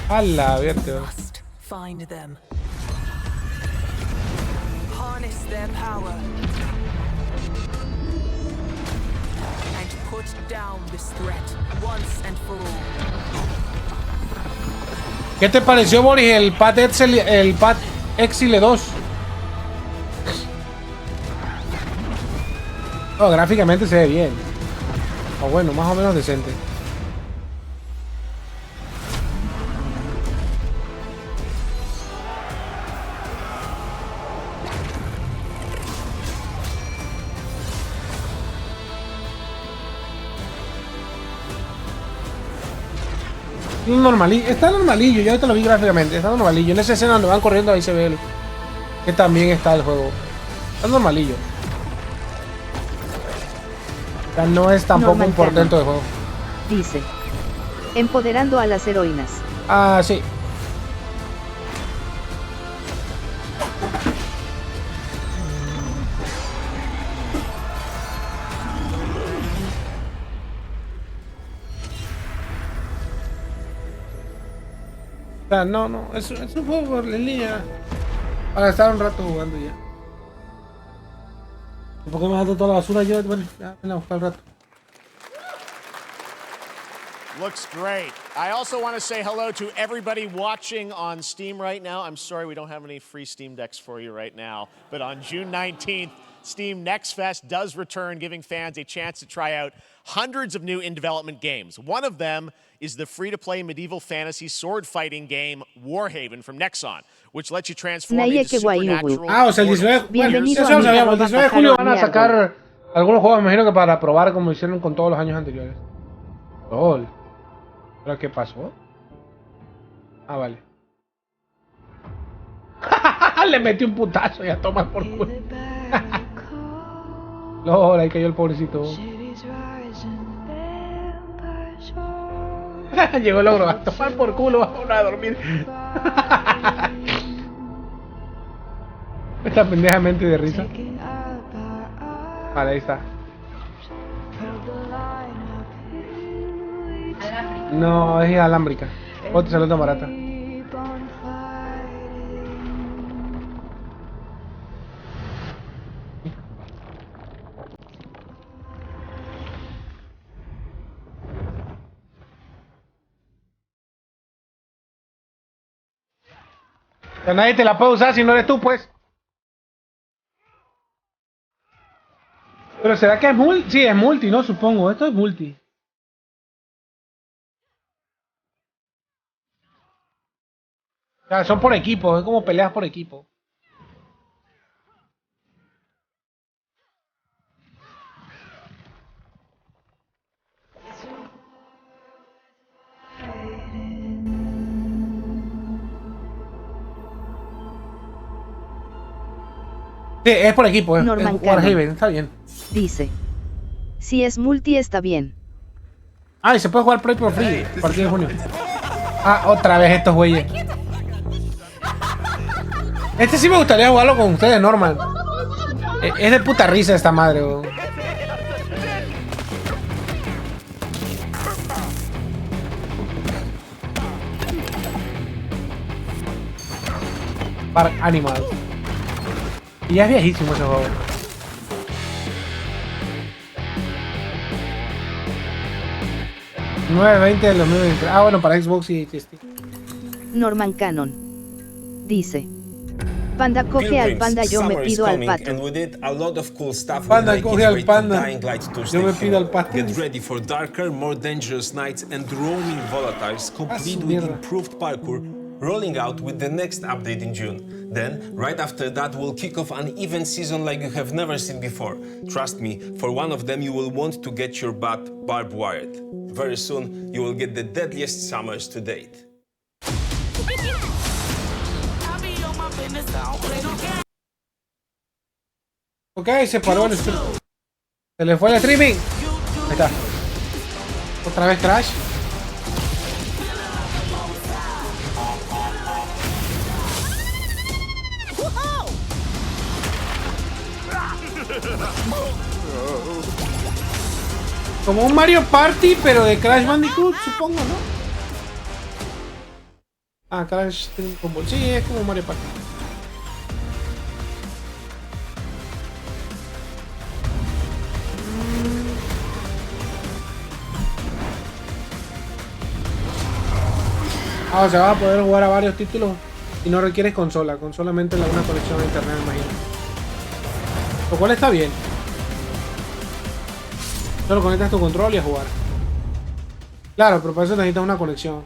¡Hala, vierte! ¿Qué te pareció, Boris, el Pad Exile 2? Oh, gráficamente se ve bien. O bueno, más o menos decente. Normalillo, está normalillo, yo ahorita lo vi gráficamente, está normalillo. En esa escena donde van corriendo ahí se ve que también está el juego. Está normalillo. O sea, no es tampoco un portento de juego. Dice, empoderando a las heroínas. Ah, sí. O sea, no, es un juego en línea para estar un rato jugando ya. ¿Por qué me das toda la basura yo? Bueno, ya ven a buscar el rato. Looks great. I also want to say hello to everybody watching on Steam right now. I'm sorry we don't have any free Steam Decks for you right now, but on June 19th, Steam Next Fest does return, giving fans a chance to try out hundreds of new in-development games. One of them is the free-to-play medieval fantasy sword-fighting game Warhaven from Nexon, which lets you transform into supernatural... Ah, o sea, el 19... Bueno, eso lo sabíamos. El 19 de julio van a sacar algunos juegos, me imagino que para probar como hicieron con todos los años anteriores. LOL. ¿Pero qué pasó? Ah, vale. Le metí un putazo y a tomar por culo. LOL, ahí cayó el pobrecito. Llegó el logro, a tomar por culo, vamos a dormir. Esta pendejamente de risa. Vale, ahí está. No, es alámbrica. Otra salud tan barata. Pero nadie te la puede usar si no eres tú, pues. Pero ¿será que es multi? Sí, es multi, ¿no? Supongo. Esto es multi. O sea, son por equipo. Es como peleas por equipo. Sí, es por equipo, es Warhaven, está bien. Dice. Si es multi está bien. Ah, y se puede jugar Play por free a partir de junio. Ah, otra vez estos güeyes. Este sí me gustaría jugarlo con ustedes, normal. Es de puta risa esta madre, bro. Park Animal. Y ya es viejísimo ese juego. $9.20 del 2020. Ah, bueno, para Xbox y este. Norman Cannon. Dice. Panda coge al panda, yo me pido al pato. Panda coge al panda, yo me pido al pato. Get ready for darker, more dangerous nights and roaming volatiles, complete with improved parkour, rolling out with the next update in June. Then, right after that, we'll kick off an event season like you have never seen before. Trust me, for one of them you will want to get your butt barbed wired. Very soon, you will get the deadliest summers to date. Ok, se paró el stream. Se le fue el streaming. Ahí está. Otra vez crash. Como un Mario Party, pero de Crash Bandicoot, supongo, ¿no? Ah, Crash como... Sí, es como Mario Party. Ah, o sea, vas a poder jugar a varios títulos y no requieres consola, con solamente una conexión a internet, me imagino. Lo cual está bien. Solo conectas tu control y a jugar. Claro, pero para eso necesitas una conexión.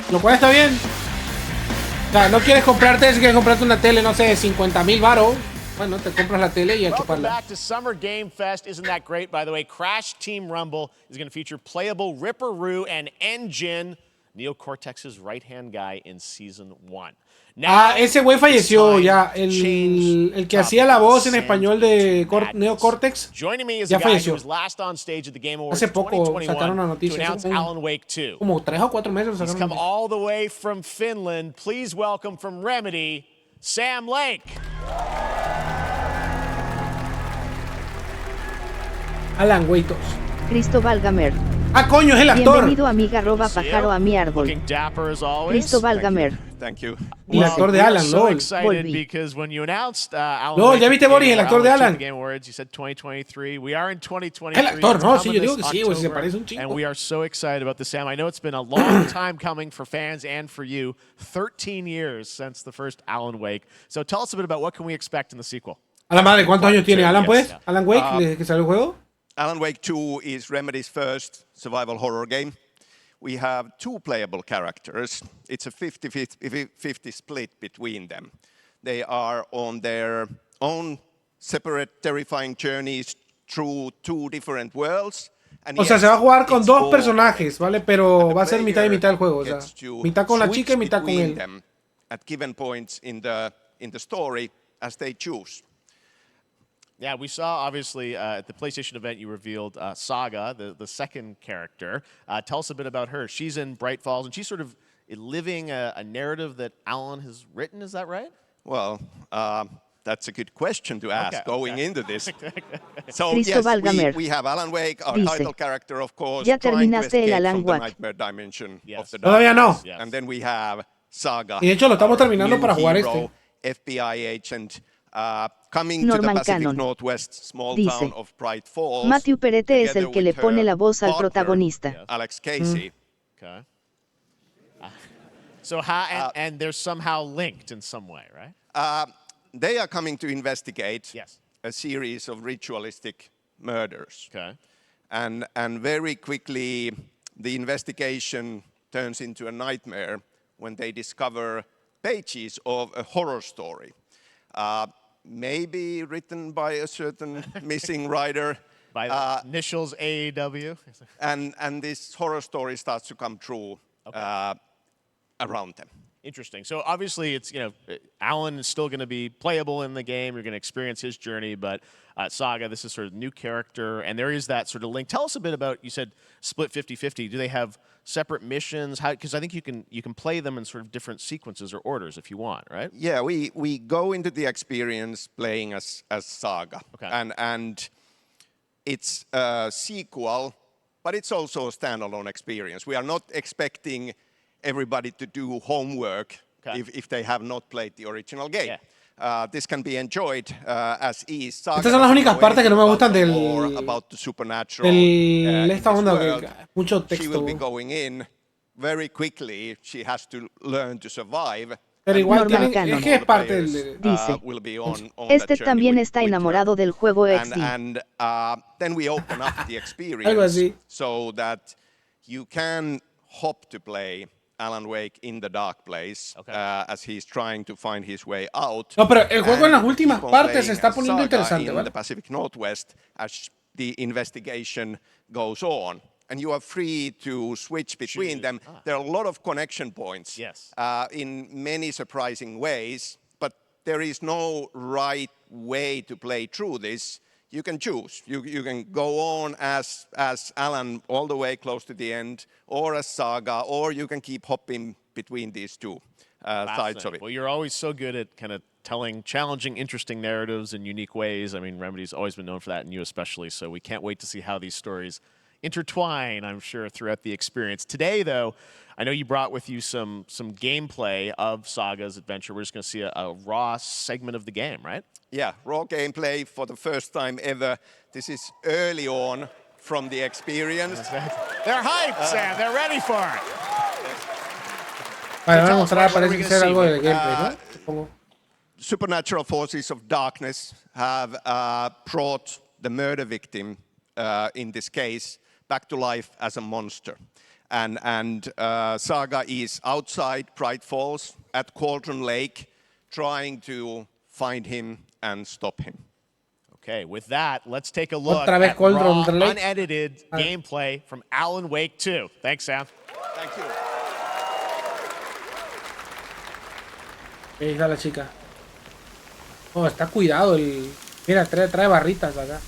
Lo cual está bien. O sea, no quieres comprarte, si quieres comprarte una tele, no sé, 50,000 varos. Bueno, te compras la tele y a chuparla. Welcome back to Summer Game Fest. Isn't that great? By the way, Crash Team Rumble is going to feature playable Ripperoo and Engine, Neo Cortex's right-hand guy in Season 1. Ese güey falleció ya. El que hacía la voz en español de Neo Cortex ya falleció. Hace poco sacaron la noticia. Como 3 o 4 meses He's come all the way from Finland. Please welcome from Remedy, Sam Lake. Alan Waitos. Cristóbal Gamer. Ah, coño, es el actor. Bienvenido amiga arroba pájaro a mi árbol. Cristóbal Gamer. Thank you. El actor de Alan, so LOL. excited because when you announced Alan LOL, ¿ya viste, Boris, el actor de Alan? Game Awards, you said 2023. We are in 2023. El actor, no, sí, yo digo que sí, güey, se parece un chingo. And we are so excited about this, Sam. I know it's been a long time coming for fans and for you. 13 years since the first Alan Wake. So tell us a bit about what can we expect in the sequel. A la madre, ¿cuántos años tiene Alan, pues? Alan Wake, desde que salió el juego. Alan Wake 2 is Remedy's first survival horror game. We have 2 playable characters. It's a 50-50 split between them. They are on their own separate terrifying journeys through 2 different worlds. O sea, se va a jugar con 2 personajes, ¿vale? Pero va a ser mitad y mitad el juego. O sea, mitad con la chica y mitad con él. At given points in the story as they choose. Yeah, we saw, obviously, at the PlayStation event, you revealed Saga, the second character. Tell us a bit about her. She's in Bright Falls, and she's sort of living a narrative that Alan has written. Is that right? Well, that's a good question to ask going into this. So Cristo yes, we have Alan Wake, our title character, of course, ¿Ya trying to terminaste el escape Alan from the Wake? nightmare dimension of the Todavía no. darkness. And then we have Saga. Y de hecho lo estamos terminando para jugar hero, FBI agent, coming to the Pacific Northwest small town of Bright Falls. Matthew Perete es el que le pone la voz al protagonista. Alex Casey. Okay. So how and they're somehow linked in some way, right? They are coming to investigate a series of ritualistic murders. Okay. And very quickly, the investigation turns into a nightmare when they discover pages of a horror story. Maybe written by a certain missing writer. By the initials AEW. And this horror story starts to come true around them. Interesting. So obviously, it's Alan is still going to be playable in the game. You're going to experience his journey, but Saga, this is sort of new character, and there is that sort of link. Tell us a bit about. You said split 50-50. Do they have separate missions? How? Because I think you can play them in sort of different sequences or orders if you want, right? Yeah, we go into the experience playing as Saga, and it's a sequel, but it's also a standalone experience. We are not expecting everybody to do homework if they have not played the original game. This can be enjoyed as is. Saga. Estas son las únicas partes que no me gustan about the supernatural. Esta onda que mucho texto. She will be going in very quickly. She has to learn to survive. Pero igual es que es parte del... Dice, este también está enamorado del juego XD. And then we open up the experience so that you can hop to play Alan Wake in the dark place as he's trying to find his way out. No, pero el juego en las últimas partes se está poniendo interesante, ¿vale? In the Pacific Northwest as the investigation goes on. And you are free to switch between them. There are a lot of connection points in many surprising ways, but there is no right way to play through this. You can choose. You can go on as Alan all the way close to the end, or as Saga, or you can keep hopping between these two sides of it. Well, you're always so good at kind of telling challenging, interesting narratives in unique ways. I mean, Remedy's always been known for that, and you especially, so we can't wait to see how these stories intertwine, I'm sure, throughout the experience. Today, though, I know you brought with you some gameplay of Saga's adventure. We're just going to see a raw segment of the game, right? Yeah, raw gameplay for the first time ever. This is early on from the experience. They're hyped, Sam. They're ready for it. Vale, vamos a mostrar, parece que ser algo de gameplay, ¿no? Supernatural forces of darkness have brought the murder victim, in this case, back to life as a monster. And Saga is outside Bright Falls at Cauldron Lake trying to find him and stop him. Okay, with that, let's take a look at raw, unedited gameplay from Alan Wake 2. Thanks, Sam. Thank you. Ahí está la chica. Oh, está cuidado el... Mira, trae barritas acá.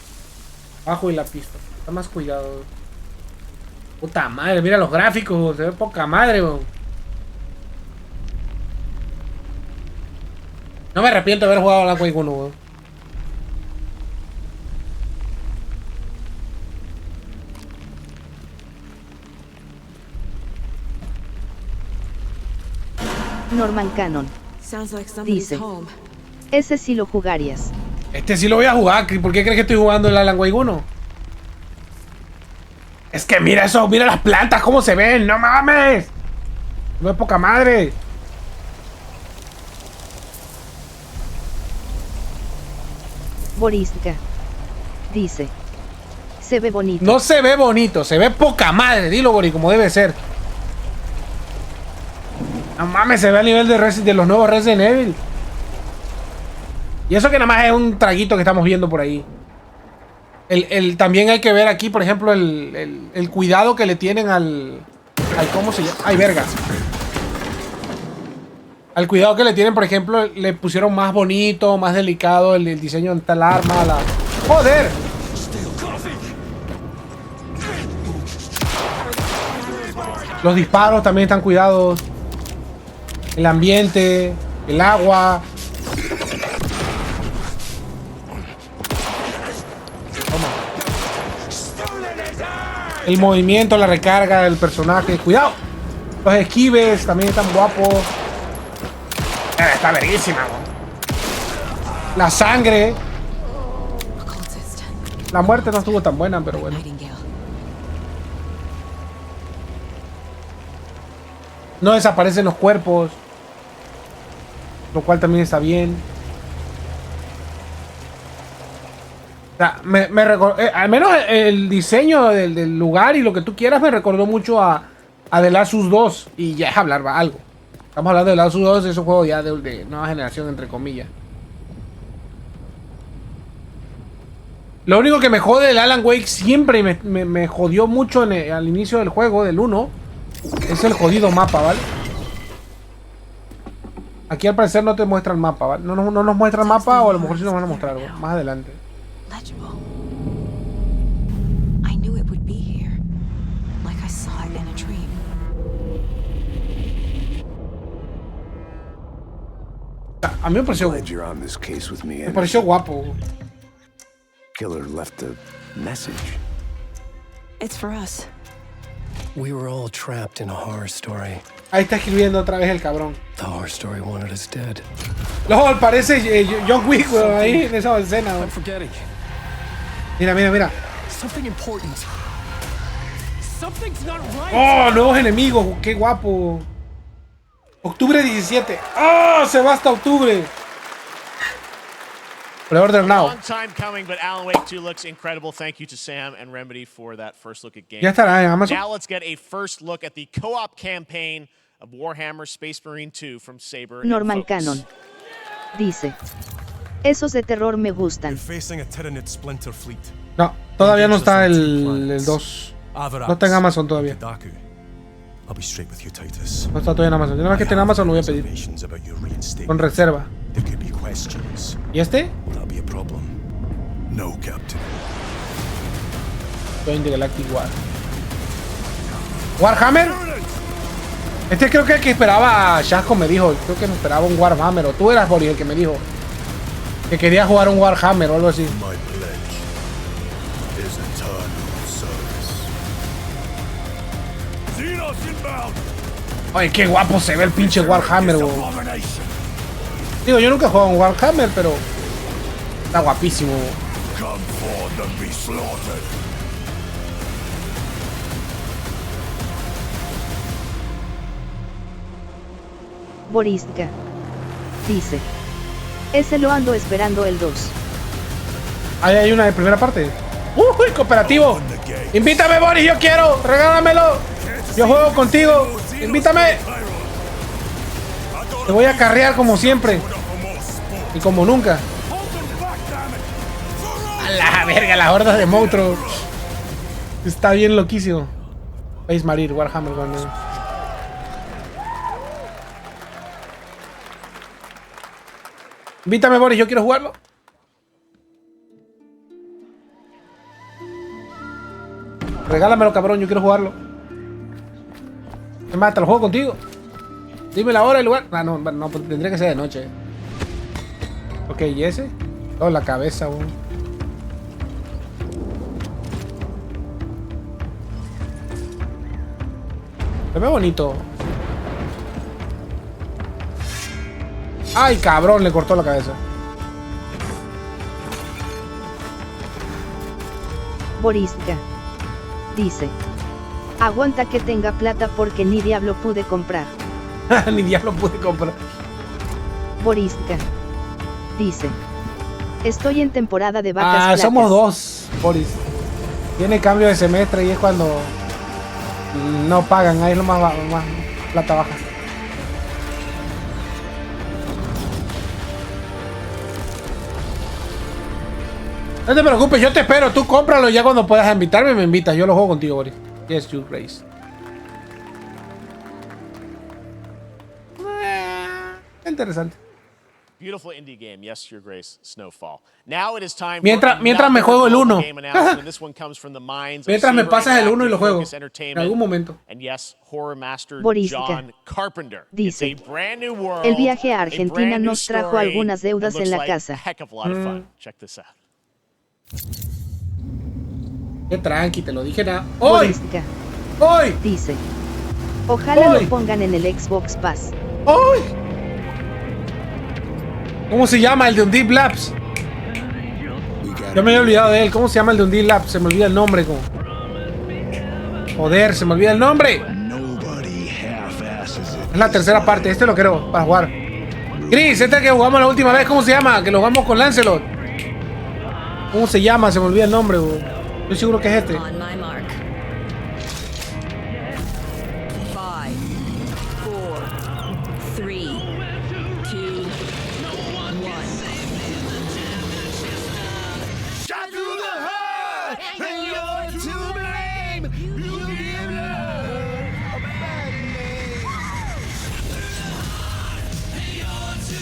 Abajo y la pista. Está más cuidado. Puta madre, mira los gráficos. Se ve poca madre, bro. No me arrepiento de haber jugado a la Quake 1, bro. Norman Cannon dice, ese sí lo jugarías. Este sí lo voy a jugar. ¿Por qué crees que estoy jugando el Alan Wake 1? Es que mira eso, mira las plantas, cómo se ven, no mames. No es poca madre. Boriska dice, se ve bonito. No se ve bonito, se ve poca madre. Dilo, Bori, como debe ser. No mames, se ve a nivel de los nuevos Resident Evil. Y eso que nada más es un traguito que estamos viendo por ahí. También hay que ver aquí, por ejemplo, el cuidado que le tienen al ¿cómo se llama? Ay, vergas. Al cuidado que le tienen, por ejemplo, le pusieron más bonito, más delicado el diseño de tal arma. ¡Joder! Los disparos también están cuidados. El ambiente, el agua. Toma. El movimiento, la recarga del personaje. Cuidado. Los esquives también están guapos. Está verguísima, ¿no? La sangre. La muerte no estuvo tan buena, pero bueno. No desaparecen los cuerpos, lo cual también está bien. O sea, al menos el diseño del lugar y lo que tú quieras me recordó mucho a The Last of Us 2. Y ya es hablar algo. Estamos hablando de The Last of Us 2, es un juego ya de nueva generación, entre comillas. Lo único que me jode del Alan Wake siempre me jodió mucho al inicio del juego, del 1. Es el jodido mapa, ¿vale? Aquí al parecer no te muestra el mapa, ¿vale? No nos muestra el mapa, o a lo mejor sí nos van a mostrar algo más adelante. A mí me pareció guapo. Killer left a message. It's for us. We were all trapped in a horror story. Ahí está escribiendo otra vez el cabrón. The horror story wanted us dead. LOL, parece John Wick, weón, ahí en esa escena. I'm forgetting. Mira. Something important. Something's not right. Oh, nuevos enemigos, qué guapo. Octubre 17. Oh, se va hasta octubre. Pre-order now. Long time coming, but Alan Wake 2 looks incredible. Thank you to Sam and Remedy for that first look at gameplay. Ya estará en Amazon. Now let's get a first look at the co-op campaign of Warhammer Space Marine 2 from Saber. Norman Cannon dice: esos de terror me gustan. No, todavía no está el 2. No está en Amazon todavía. No está todavía en Amazon. Una vez que esté en Amazon lo voy a pedir. Con reserva. ¿Y este? No, Captain. Join the Galactic War. ¿Warhammer? Este creo que el que esperaba Shasco me dijo. Creo que me esperaba un Warhammer. O tú eras, Boris, el que me dijo que quería jugar un Warhammer o algo así. Ay, qué guapo se ve el pinche Warhammer, güey. Digo, yo nunca he jugado un Warhammer, pero está guapísimo. Boriska dice: ese lo ando esperando el 2. Ahí hay una de primera parte. ¡Uy, cooperativo! ¡Invítame, Boris! ¡Yo quiero! ¡Regálamelo! ¡Yo juego contigo! ¡Invítame! Te voy a carrear como siempre. Y como nunca. A la verga, las hordas de monstruos. Está bien loquísimo. Space Marine, Warhammer, cuando... Invítame, Boris, yo quiero jugarlo. Regálamelo, cabrón, yo quiero jugarlo. Es más, te lo juego contigo. Dime la hora y el lugar. Ah, no, pues tendría que ser de noche. Ok, ¿y ese? Oh, la cabeza, weón. Se ve bonito. Ay, cabrón, le cortó la cabeza. Boriska dice: aguanta que tenga plata porque ni diablo pude comprar. Ni diablo pude comprar. Boriska dice: estoy en temporada de vacas flacas. Somos dos, Boris. Tiene cambio de semestre y es cuando no pagan, ahí es lo más plata baja. No te preocupes, yo te espero, tú cómpralo y ya cuando puedas invitarme me invitas, yo lo juego contigo, Boris. Yes, you Grace. Interesante. Beautiful indie game, yes, Your Grace, Snowfall. Now it is time mientras me juego el 1. Mientras me pasas el 1 y lo juego. En algún momento. And yes, horror master Borística. John Carpenter. Dice, It's a brand new world, el viaje a a Argentina brand new nos trajo story, algunas deudas and en la looks like casa. a heck of a lot of fun. Check this out. Qué tranqui, te lo dije nada. ¡Hoy! Borística. ¡Hoy! Dice, ojalá ¡Hoy! lo pongan en el Xbox Pass. ¡Hoy! ¿Cómo se llama el de un Deep Labs? Yo me había olvidado de él. ¿Cómo se llama el de un Deep Labs? Se me olvida el nombre. Como... Joder, se me olvida el nombre. Es la tercera parte. Este lo quiero para jugar. Chris, este que jugamos la última vez, ¿cómo se llama? Que lo jugamos con Lancelot. ¿Cómo se llama? Se me olvida el nombre, bro. Estoy seguro que es este.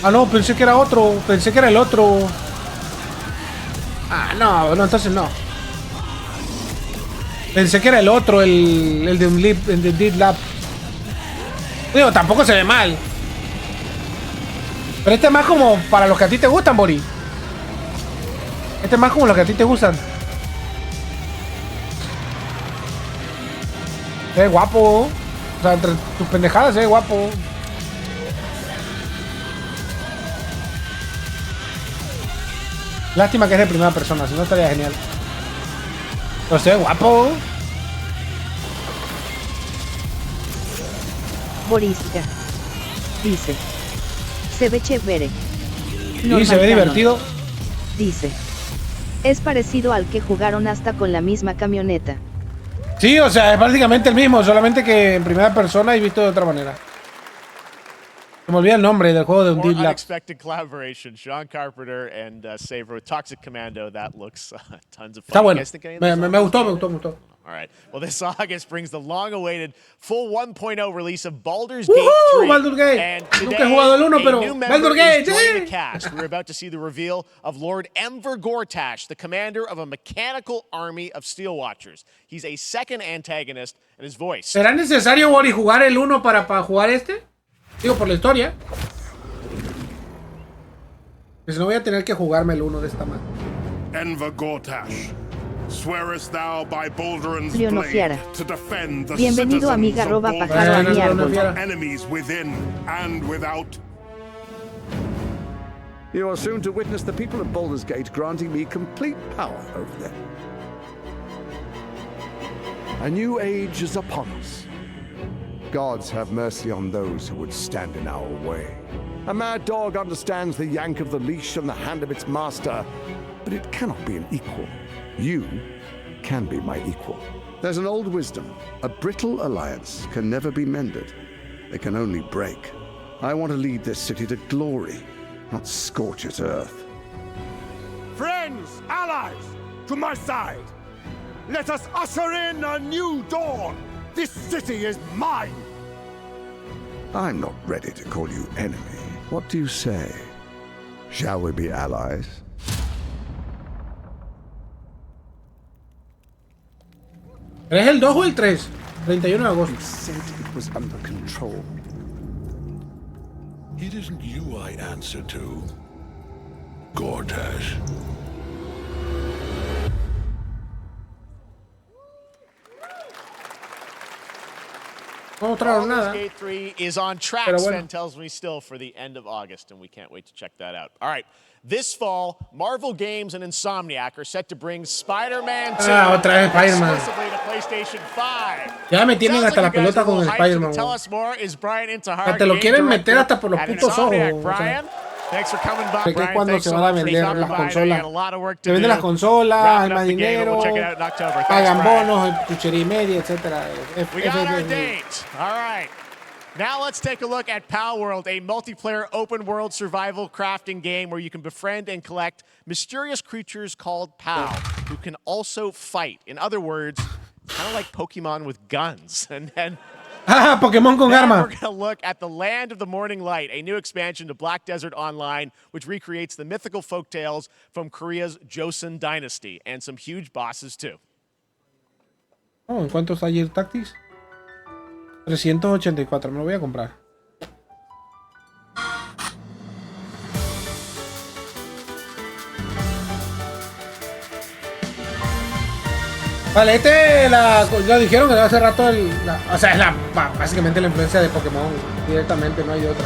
Ah, no, pensé que era otro. Pensé que era el otro. Ah, no, entonces no. Pensé que era el otro, el de un Deep Lab. Digo, tampoco se ve mal. Pero este es más como para los que a ti te gustan, Bori. Este es más como los que a ti te gustan. Se ve guapo. O sea, entre tus pendejadas se ve guapo. Lástima que es de primera persona, si no estaría genial. Pero se ve guapo. Borística. Dice, se ve chévere. Y se ve divertido. Dice, es parecido al que jugaron hasta con la misma camioneta. Sí, o sea, es prácticamente el mismo, solamente que en primera persona y visto de otra manera. Se me olvida el nombre del juego de un Deep Lab. Unexpected collaboration, John Carpenter and Saber with Toxic Commando. That looks tons of fun. Está bueno. Me gustó. All right. Well, this August brings the long-awaited full 1.0 release of Baldur's Gate 3. Baldur's Gate. And Nunca he jugado el 1, pero Baldur's Gate. The cast. We're about to see the reveal of Lord Enver Gortash, the commander of a mechanical army of Steel Watchers. He's a second antagonist, and his voice. ¿Será necesario, Bori, jugar el 1 para jugar este? Digo, por la historia. Pues no voy a tener que jugarme el 1 de esta manera. Enver Gortash, swearest thou by Baldur's blade to defend the bienvenido, amiga arroba pájaro a mi árbol. Enemies within and without. You are soon to witness the people of Baldur's Gate granting me complete power over them. A new age is upon us. Gods have mercy on those who would stand in our way. A mad dog understands the yank of the leash and the hand of its master, but it cannot be an equal. You can be my equal. There's an old wisdom. A brittle alliance can never be mended. They can only break. I want to lead this city to glory, not scorch its earth. Friends, allies, to my side. Let us usher in a new dawn. This city is mine! I'm not ready to call you enemy. What do you say? Shall we be allies? ¿Es el 2 o el 3? 31 de agosto. You said it was under control. It isn't you I answer to, Gortash. No trajeron nada. Gate 3 is on track, Pero bueno. Sven tells me still, for the end of August, and we can't wait to check that out. All right. This fall, Marvel Games and Insomniac are set to bring Spider-Man 2 otra vez Spider-Man. exclusively to PlayStation 5. Ya me tienen hasta la pelota con el Spider-Man. Tell us more. Is Brian into Te lo quieren meter hasta por los putos ojos. Brian, thanks for coming by. Que cuando se van a vender las consolas. Se venden las consolas, hay más dinero, pagan bonos, chuchería y media, etcétera. We got our date. All right. Now let's take a look at Pal World, a multiplayer open-world survival crafting game where you can befriend and collect mysterious creatures called Pal, who can also fight. In other words, kind of like Pokemon with guns. And Ah, Pokémon con arma. We're going to look at the Land of the Morning Light, a new expansion to Black Desert Online, which recreates the mythical folktales from Korea's Joseon Dynasty, and some huge bosses too. Oh, ¿en cuánto está Gear Tactics? 384, me lo voy a comprar. Vale, ya dijeron que hace rato o sea, es básicamente la influencia de Pokémon directamente, no hay de otra.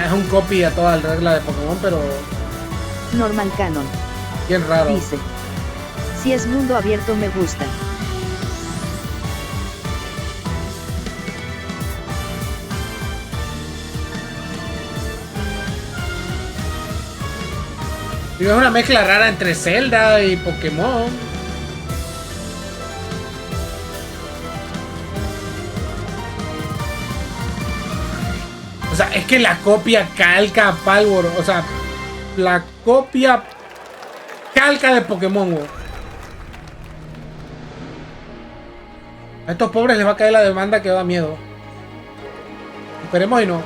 Es un copy a toda la regla de Pokémon, pero Norman Cannon. Bien raro. Dice: si es mundo abierto me gusta. Es una mezcla rara entre Zelda y Pokémon. O sea, es que la copia calca a Palworld. O sea, la copia calca de Pokémon. Güey. A estos pobres les va a caer la demanda que da miedo. Esperemos y no.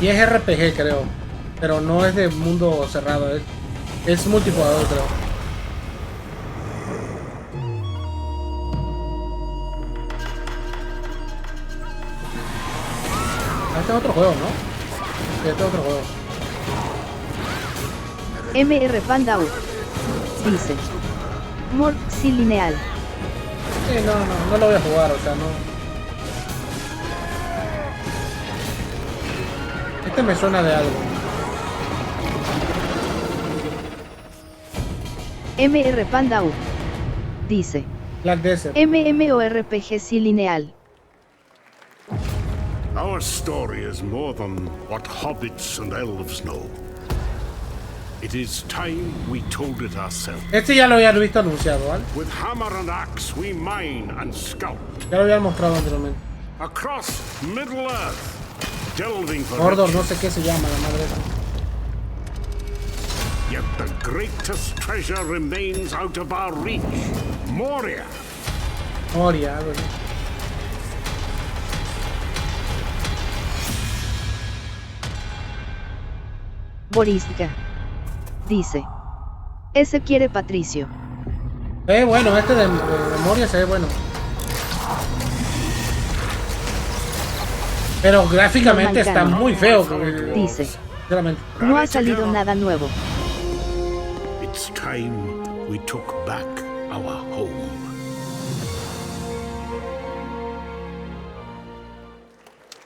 Y es RPG, creo. Pero no es de mundo cerrado. Es multijugador, creo. Este es otro juego, ¿no? Este es otro juego. MR Panda U dice: Morph sí lineal. Sí, no lo voy a jugar, o sea, no. Este me suena de algo. MR Panda U dice: Black Desert. MMORPG sí lineal. Our story is more than what hobbits and elves know. It is time we told it ourselves. Este ya lo había visto anunciado, ¿vale? With hammer and axe we mine and scout. Ya lo habían mostrado anteriormente. Across Middle Earth, delving for Mordor, no sé qué se llama la madre. Yet the greatest treasure remains out of our reach. Moria. Moria, algo así. Boriska dice: ese quiere Patricio. Bueno, este de Moria se ve bueno. Pero gráficamente está muy feo. Dice: no ha salido nada nuevo. It's time we took back our home.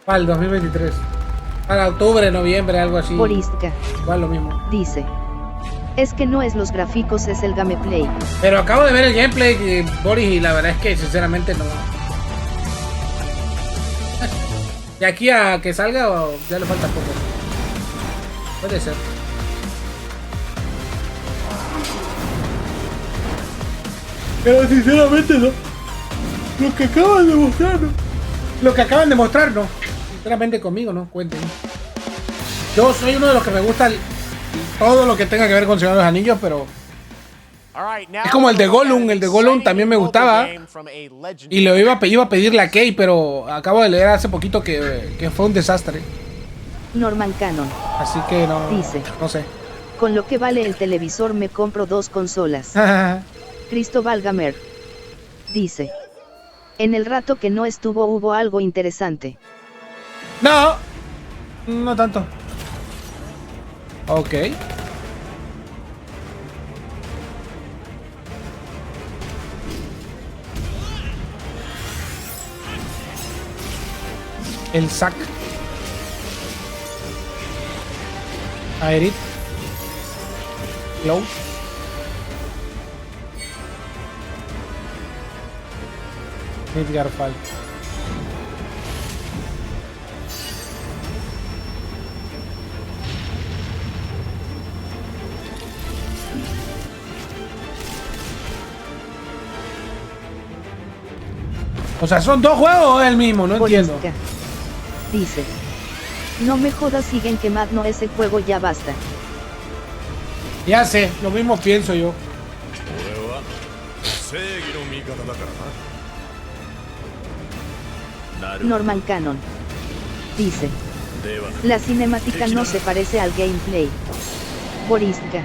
Para el 2023. Para octubre, noviembre, algo así. Boriska igual lo mismo. Dice: es que no es los gráficos, es el gameplay. Pero acabo de ver el gameplay, Boris, y la verdad es que sinceramente no. De aquí a que salga ya le falta poco. Puede ser. Pero sinceramente no. Lo que acaban de mostrarnos. Lo que acaban de mostrarnos. Sinceramente conmigo no cuenten. Yo soy uno de los que me gusta todo lo que tenga que ver con Señor de los Anillos, pero es como el de Gollum. El de Gollum también me gustaba. Y lo iba a pedirle a Kay, pero acabo de leer hace poquito que fue un desastre. Norman Cannon. Así que no. Dice: no sé. Con lo que vale el televisor me compro 2 consolas. Cristóbal Gamer dice: en el rato que no estuvo hubo algo interesante. No tanto. Ok. El sac. Aerith. Close. Midgarfall. O sea, ¿son dos juegos o es el mismo? No entiendo. Dice. No me jodas, siguen quemando ese juego, ya basta. Ya sé, lo mismo pienso yo. Normal Canon. Dice. La cinemática no se parece al gameplay. Boriska.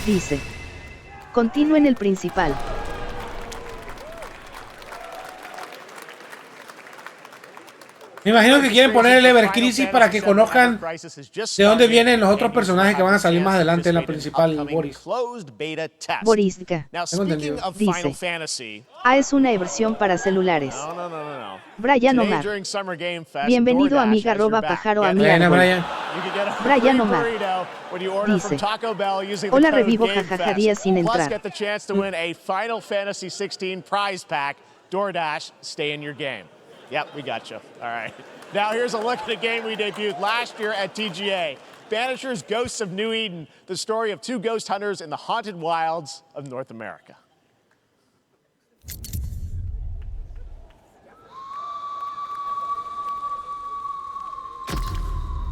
Dice. Continúen el principal. Me imagino que quieren poner el Ever Crisis para que conozcan de dónde vienen los otros personajes que van a salir más adelante en la principal, Boris. Boriska. Tengo entendido. Dice. Es una versión para celulares. Brian Omar. Bienvenido amiga @pájaro a mi árbol. Brian Omar. Dice. Hola, revivo jajaja días sin entrar. DoorDash, stay in your game. Yep, we got you. All right. Now here's a look at a game we debuted last year at TGA. Banishers, Ghosts of New Eden, the story of two ghost hunters in the haunted wilds of North America.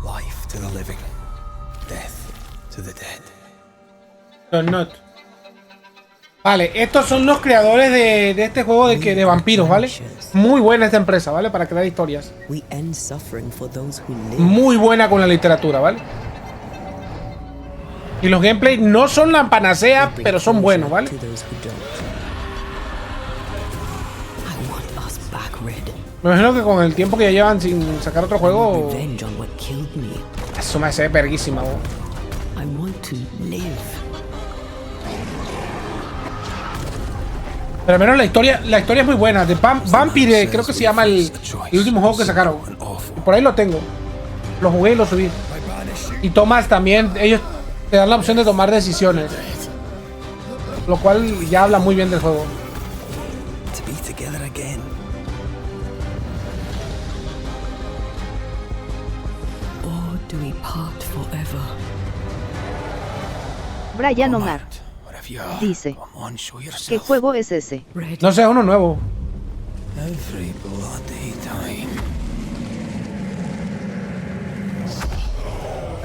Life to the living, death to the dead. Don't not. Vale, estos son los creadores de este juego de vampiros, ¿vale? Muy buena esta empresa, ¿vale? Para crear historias. Muy buena con la literatura, ¿vale? Y los gameplays no son la panacea, pero son buenos, ¿vale? Me imagino que con el tiempo que ya llevan sin sacar otro juego... Eso me hace verguísima, ¿no? Pero al menos la historia es muy buena. De Vampire, creo que se llama el último juego que sacaron. Por ahí lo tengo. Lo jugué y lo subí. Y tomas también, ellos te dan la opción de tomar decisiones. Lo cual ya habla muy bien del juego. Brian Omar. Dice. ¿Qué juego es ese? No sé, uno nuevo.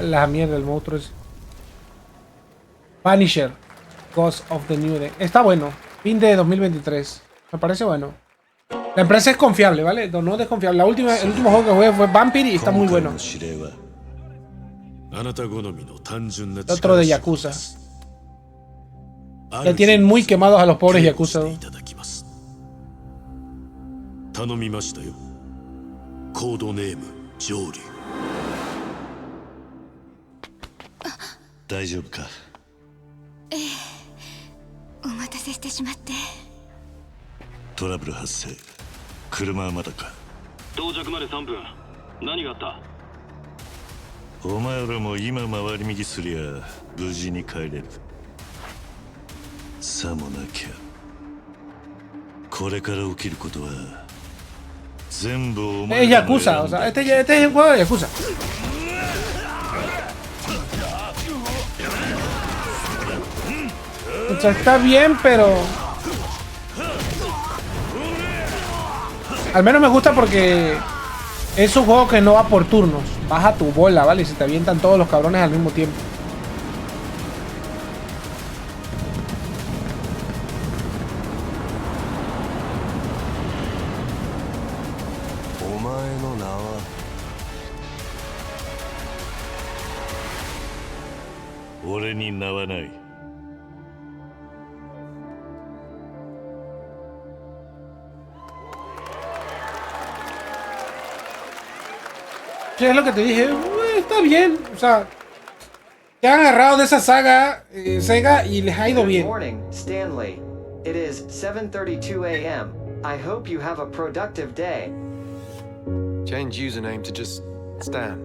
La mierda, el monstruo es Punisher, Ghost of the New Day. Está bueno. Fin de 2023. Me parece bueno. La empresa es confiable, ¿vale? No es desconfiable. El último juego que jugué fue Vampire y está muy bueno. Otro de Yakuza. Ya tienen muy quemados a los pobres Yakuza. Es Yakuza, o sea, este es el juego de Yakuza. O sea, está bien, pero al menos me gusta porque es un juego que no va por turnos. Baja tu bola, ¿vale? Y se te avientan todos los cabrones al mismo tiempo. Sí, es lo que te dije, está bien, o sea, se han agarrado de esa saga Sega y les ha ido bien. Good morning, Stanley. It is 7:32 a.m. I hope you have a productive day. Change username to just Stan.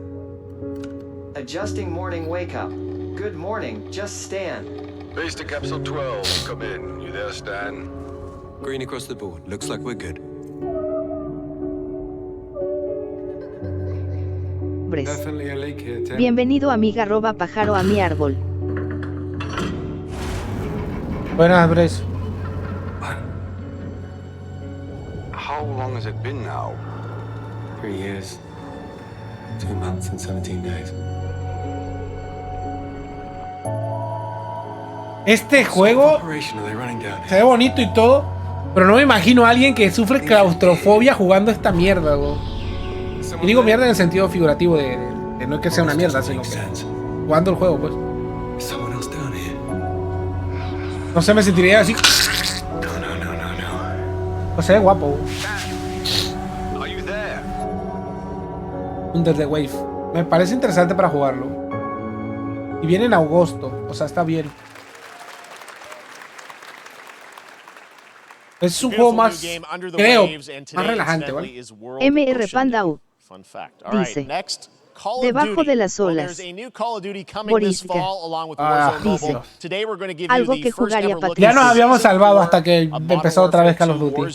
Adjusting morning wake up. Good morning, just Stan. Base to capsule 12. Come in. You there, Stan? Green across the board. Looks like we're good. Bienvenido amiga @pájaro a mi árbol. Buenas, Bres. How long has it been now? 3 years, 2 months and 17 days. Este juego se ve bonito y todo, pero no me imagino a alguien que sufre claustrofobia jugando esta mierda, bro. Y digo mierda en el sentido figurativo de no es que sea una mierda, sino que jugando el juego, pues. No sé, me sentiría así. No sé, guapo. Under the Wave. Me parece interesante para jugarlo. Y viene en agosto, o sea, está bien. Es un juego más, creo, más relajante, ¿vale? MR Pandau dice: debajo de las olas. Borisca. Dice: algo que jugaría Patricia. Ya nos habíamos salvado hasta que empezó otra vez Call of Duty.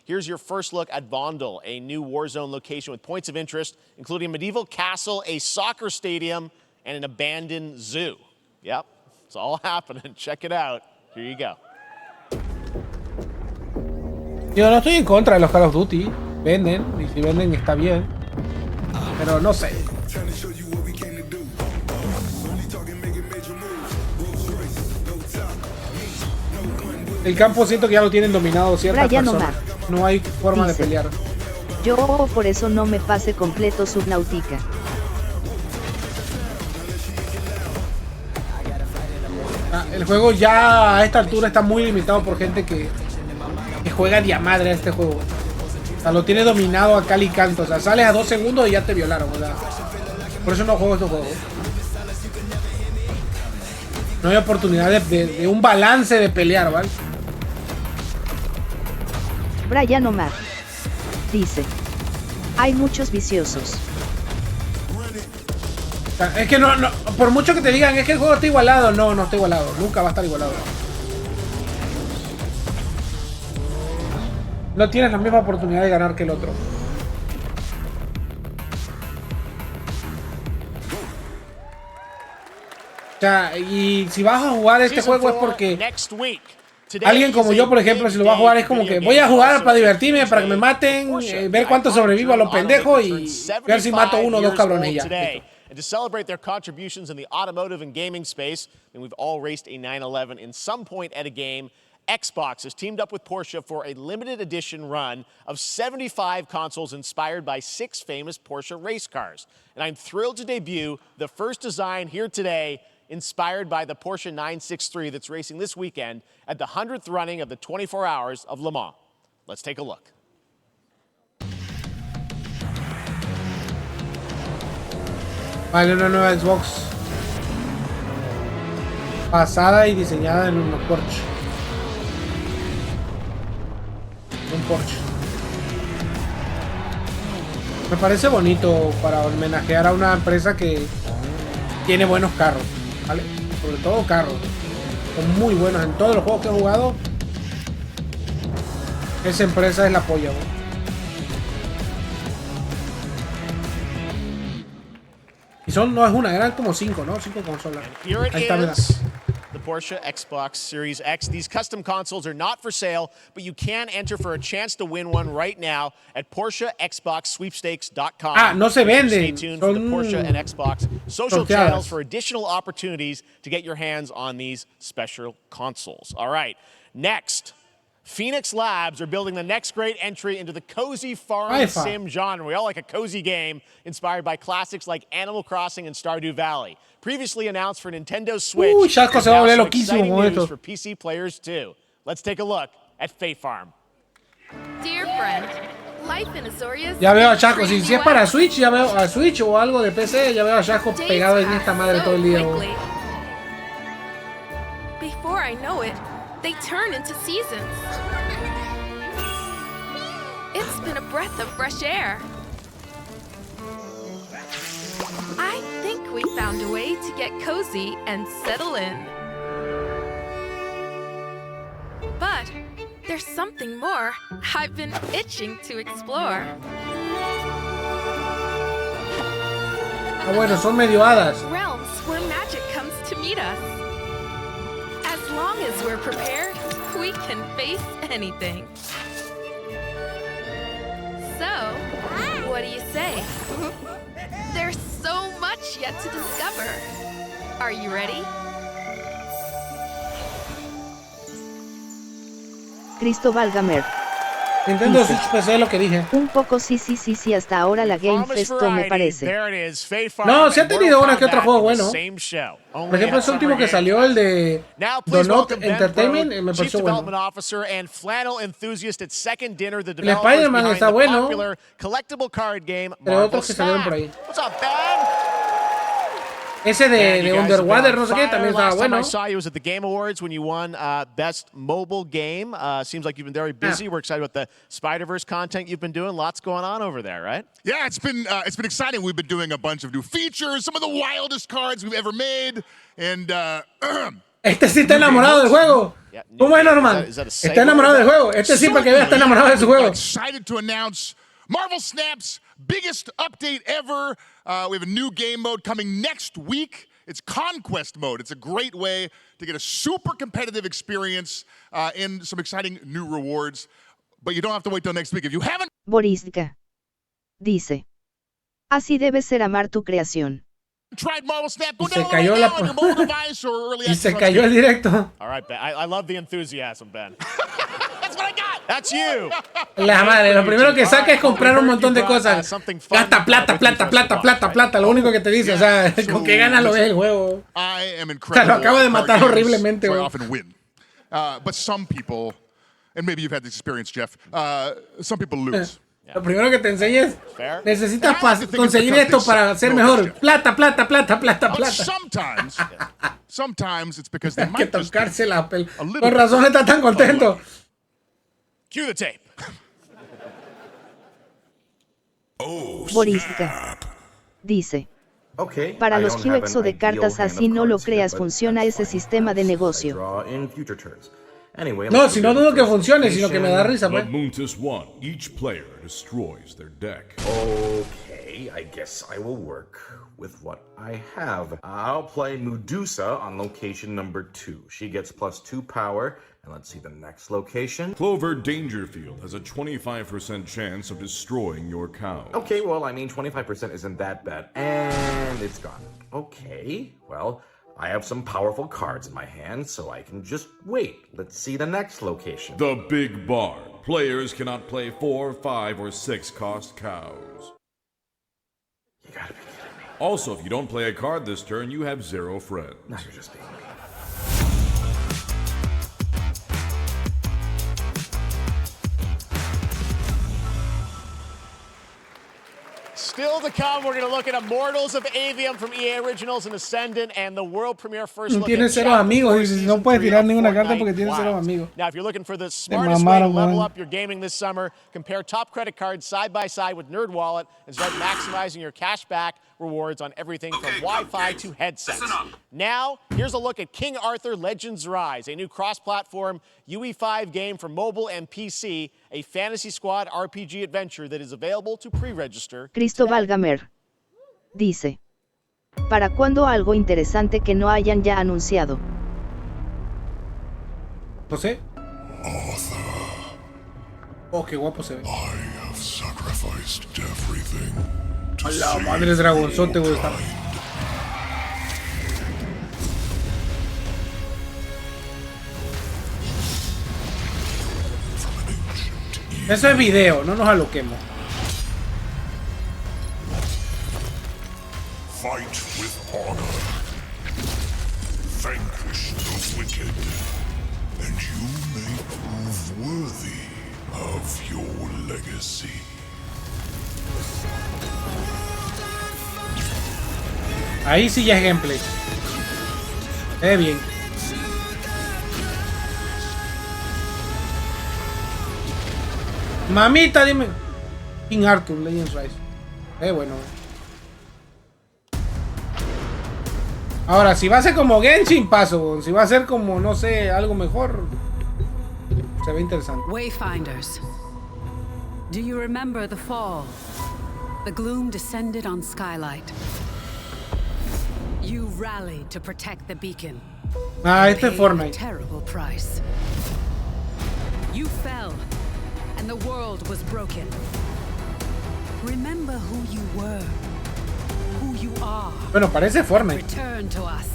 Here's your first look at Vondel, a new Warzone location with points of interest, including a medieval castle, a soccer stadium, and an abandoned zoo. Yep, it's all happening. Check it out. Here you go. Yo no estoy en contra de los Call of Duty. Venden, y si venden está bien. Pero no sé. El campo siento que ya lo tienen dominado ciertas personas. No hay forma de pelear. Yo por eso no me pase completo Subnautica. El juego ya a esta altura está muy limitado por gente que juega diamadre a este juego. O sea, lo tiene dominado a cal y canto. O sea, sales a 2 segundos y ya te violaron. O sea, por eso no juego estos juegos. No hay oportunidad de un balance de pelear, ¿vale? Brian Omar dice: hay muchos viciosos. O sea, es que no, por mucho que te digan es que el juego está igualado, no está igualado, nunca va a estar igualado. No tienes la misma oportunidad de ganar que el otro. O sea, y si vas a jugar este juego es porque alguien como yo, por ejemplo, si lo va a jugar es como que voy a jugar para divertirme, para que me maten, ver cuánto sobrevivo a los pendejos y ver si mato 1 o 2 cabrones ya. And to celebrate their contributions in the automotive and gaming space, and we've all raced a 911 in some point at a game, Xbox has teamed up with Porsche for a limited edition run of 75 consoles inspired by 6 famous Porsche race cars. And I'm thrilled to debut the first design here today inspired by the Porsche 963 that's racing this weekend at the 100th running of the 24 Hours of Le Mans. Let's take a look. Vale, una nueva Xbox basada y diseñada en un Porsche. Un Porsche. Me parece bonito para homenajear a una empresa que tiene buenos carros, ¿vale? Sobre todo carros. Son muy buenos en todos los juegos que he jugado. Esa empresa es la polla, ¿no? Y no es una, eran como 5, ¿no? 5 consolas. Ahí está, mira. The Porsche Xbox Series X. These custom consoles are not for sale, but you can enter for a chance to win one right now at PorscheXboxSweepstakes.com. Ah, no se venden. Stay tuned for the Porsche and Xbox social channels for additional opportunities to get your hands on these special consoles. All right, next. Phoenix Labs are building the next great entry into the cozy farm sim genre. We all like a cozy game inspired by classics like Animal Crossing and Stardew Valley. Previously announced for Nintendo Switch, Chaco se va a volver loquísimo con esto. for PC players too. Let's take a look at Fae Farm. Dear friend, life in Azoria's ya veo a Chaco, si es para Switch, ya veo a Switch o algo de PC, ya veo a Chaco pegado en esta madre todo el día. Before I know it, they turn into seasons. It's been a breath of fresh air. I think we found a way to get cozy and settle in. But there's something more I've been itching to explore. Ah, bueno, son medio hadas. Realms where magic comes to meet us. As long as we're prepared, we can face anything. There's so much yet to discover. Are you ready? Cristóbal Gamer. Nintendo Switch PC es lo que dije. Un poco sí, hasta ahora la Game Festo me parece. No, sí ha tenido una que otro juego bueno. Por ejemplo, ese último que salió, el de Donut Entertainment, me pareció bueno. El Spider-Man está bueno. Entre otros que salieron por ahí. Ese de Underwater, no sé qué, también estaba bueno. I saw you was at the Game Awards when you won Best Mobile Game. Seems like you've been very busy. We're excited about the Spider-Verse content you've been doing. Lots going on over there, right? Yeah, it's been exciting. We've been doing a bunch of new features, some of the wildest cards we've ever made, and este sí está enamorado del juego. ¿Cómo es, Norman? Está enamorado del juego. Este sí, para que vea, está enamorado de su juego. Excited to announce Marvel Snap's biggest update ever. We have a new game mode coming next week. It's Conquest mode. It's a great way to get a super competitive experience and some exciting new rewards. But you don't have to wait till next week. If you haven't... Boristka dice: así debe ser amar tu creación. Tried Marvel Snap, go y se cayó la... y se cayó el directo. All right, Ben. I love the enthusiasm, Ben. That's what I got. That's you. La madre, lo primero que saca es comprar un montón de cosas. Gasta plata. Lo único que te dice, o sea, con qué ganas lo ves el juego. O sea, lo acaba de matar horriblemente, güey. But some people, and maybe you've had this experience, Jeff, some people lose. Lo primero que te enseñes, necesitas conseguir esto para ser mejor. Plata. Sometimes it's because they Hay que might just tocarse la pel. Con razón está tan contento. Cue the tape. Boristka dice: para los UXO de cartas así no lo creas, funciona ese sistema de negocio. No, si no dudo que funcione, sino que me da risa, pues. Each player destroys their deck. Okay, I guess I will work with what I have. I'll play Medusa on location number 2. She gets +2 power, and let's see the next location. Clover Dangerfield has a 25% chance of destroying your cow. Okay, well, I mean, 25% isn't that bad. And it's gone. Okay, well, I have some powerful cards in my hand, so I can just wait. Let's see the next location. The Big Barn. Players cannot play 4, 5, or 6 cost cows. You gotta be kidding me. Also, if you don't play a card this turn, you have 0 friends. No, you're just being mean. Still to come, we're going to look at Immortals of Avium from EA Originals and Ascendant and the world premiere first look tiene at cero amigos, dice, no puedes tirar ninguna carta porque tiene cero amigos. Now, if you're looking for the smartest way to level up your gaming this summer, compare top credit cards side by side with NerdWallet and start maximizing your cash back rewards on everything from Wi-Fi to headsets. Now, here's a look at King Arthur Legends Rise, a new cross-platform UE5 game for mobile and PC, a Fantasy Squad RPG adventure that is available to pre-register. Cristóbal Gamer dice: ¿para cuándo algo interesante que no hayan ya anunciado? No sé. Oh, qué guapo se ve. I have sacrificed everything. A la madre es dragonzote, güey. Eso es video, no nos aloquemos. Fight with honor. Vanquish the wicked, and you may prove worthy of your legacy. Ahí sí ya es gameplay. Bien. Mamita, dime. King Arthur, Legends Rise. Bueno. Ahora, si va a ser como Genshin, paso. Si va a ser como, no sé, algo mejor, se ve interesante. Wayfinders. Do you remember the fall? The gloom descended on Skylight. You rallied to protect the beacon. Este es Fortnite. Terrible price. You fell, and the world was broken. Remember who you were, who you are. Bueno, parece Fortnite. Return to us.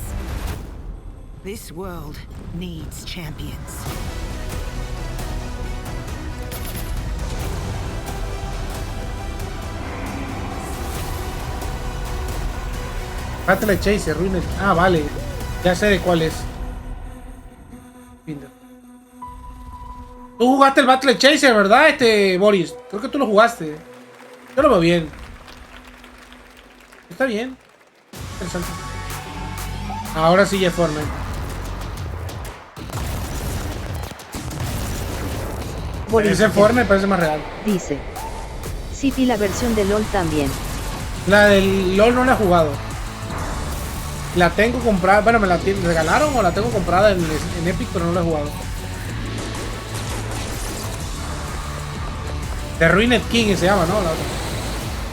This world needs champions. Battle Chaser, Ruined. Ah, vale. Ya sé de cuál es. Tú jugaste el Battle Chaser, ¿verdad, Boris? Creo que tú lo jugaste. Yo lo veo bien. Está bien. Interesante. Ahora sí ya es Fortnite. Dice Fortnite, parece más real. Dice. Sí, y la versión de LOL también. La del LOL no la he jugado. La tengo comprada, bueno, me la regalaron o la tengo comprada en Epic, pero no la he jugado. The Ruined King se llama, ¿no? La otra.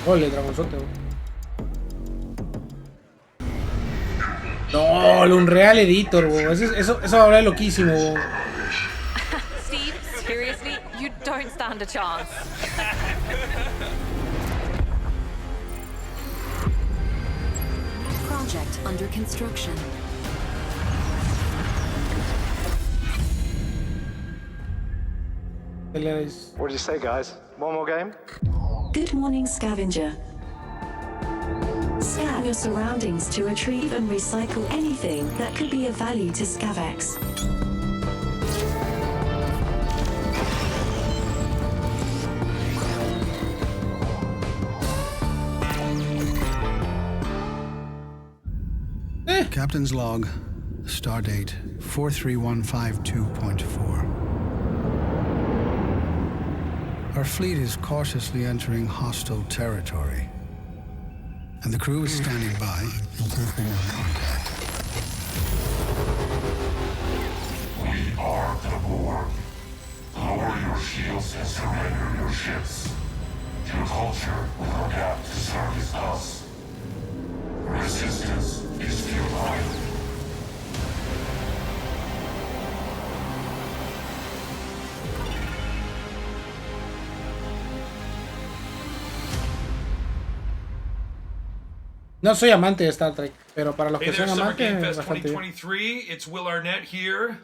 Ole, dragonzote. No, el Unreal Editor, bo. Eso va a hablar loquísimo, bo. Steve, seriously, you don't stand a chance. Project under construction. What do you say, guys? One more game? Good morning, scavenger. Scan your surroundings to retrieve and recycle anything that could be of value to Scavex. Captain's log, stardate 43152.4. Our fleet is cautiously entering hostile territory, and the crew is standing by in case they have contact. We are the Borg. Lower your shields and surrender your ships. Your culture will adapt to service us. Resistance is futile. No soy amante de Star Trek, pero para los Hey que there, son Summer amantes, Game Fest bastante bien. 2023. It's Will Arnett here.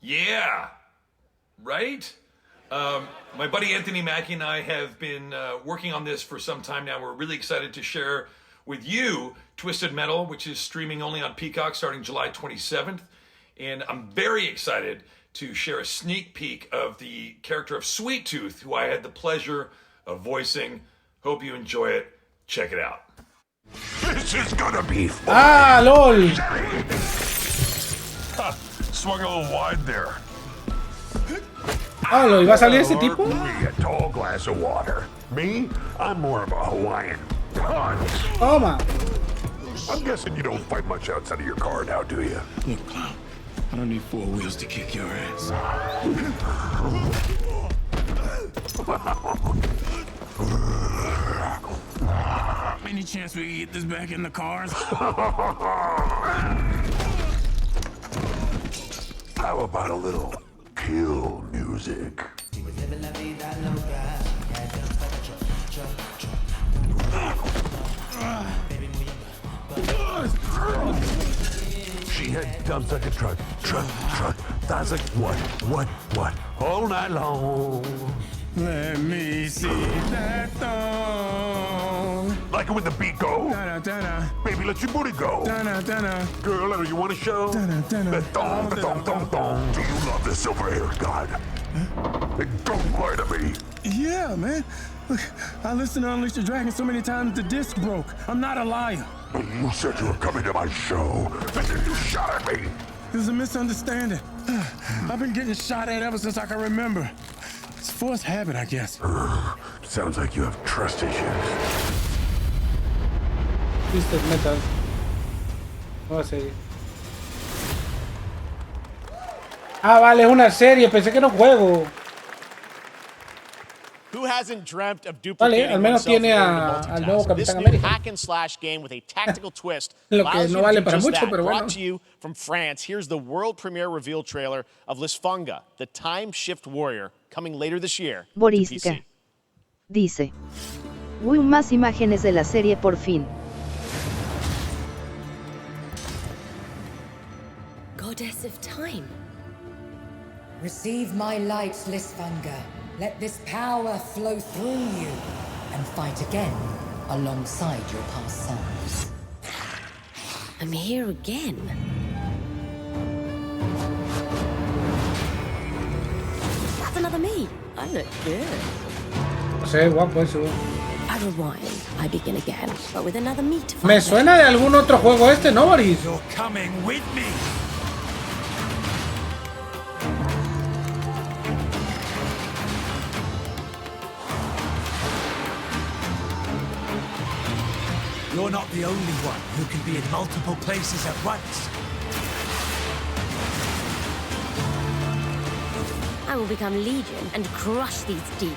Yeah, right? My buddy Anthony Mackie and I have been working on this for some time now. We're really excited to share with you Twisted Metal, which is streaming only on Peacock starting July 27th. And I'm very excited to share a sneak peek of the character of Sweet Tooth, who I had the pleasure of voicing. Hope you enjoy it. Check it out. This is gonna be fun. Ah, lol. Swung a little wide there. Ah, ¿lo iba a salir ese tipo? Give me a tall glass of water. Me, I'm more of a Hawaiian punch. Toma. I'm guessing you don't fight much outside of your car now, do you? Look, clown, I don't need four wheels to kick your ass. Any chance we can get this back in the cars? How about a little kill music? She had dumps like a truck. That's like what? All night long. Let me see that thong. Like it when the beat go? Baby, let your booty go. Girl, you want to show? The thong. Do you love the silver-haired god? Don't lie to me. Yeah, man. Look, I listened to Unleash the Dragon so many times the disc broke. I'm not a liar. But you said you were coming to my show, and then you shot at me. It was a misunderstanding. I've been getting shot at ever since I can remember. It's forced habit, I guess. Sounds like you have trust issues. Twisted Metal. Nueva serie. Ah, vale, es una serie. Pensé que era un juego. Who hasn't dreamt of Vale, duplicating al menos oneself tiene in al nuevo multitask? This Capitán new América. hack and slash game with a tactical twist Lo que allows no you to vale do para just mucho, that. pero bueno. Brought to you from France, here's the world premiere reveal trailer of Lisfunga, the time shift warrior, coming later this year to Borisca. PC. Dice. Más imágenes de la serie por fin. Goddess of time. Receive my light, Lisvanger. Let this power flow through you and fight again alongside your past selves. I'm here again. That's another me. I look good. Sí, guapo eso. I rewind. I begin again, but with another me to fight. Me suena de algún otro juego este, ¿no, Boris? You're coming with me. You're not the only one who can be in multiple places at once. I will become Legion and crush these demons.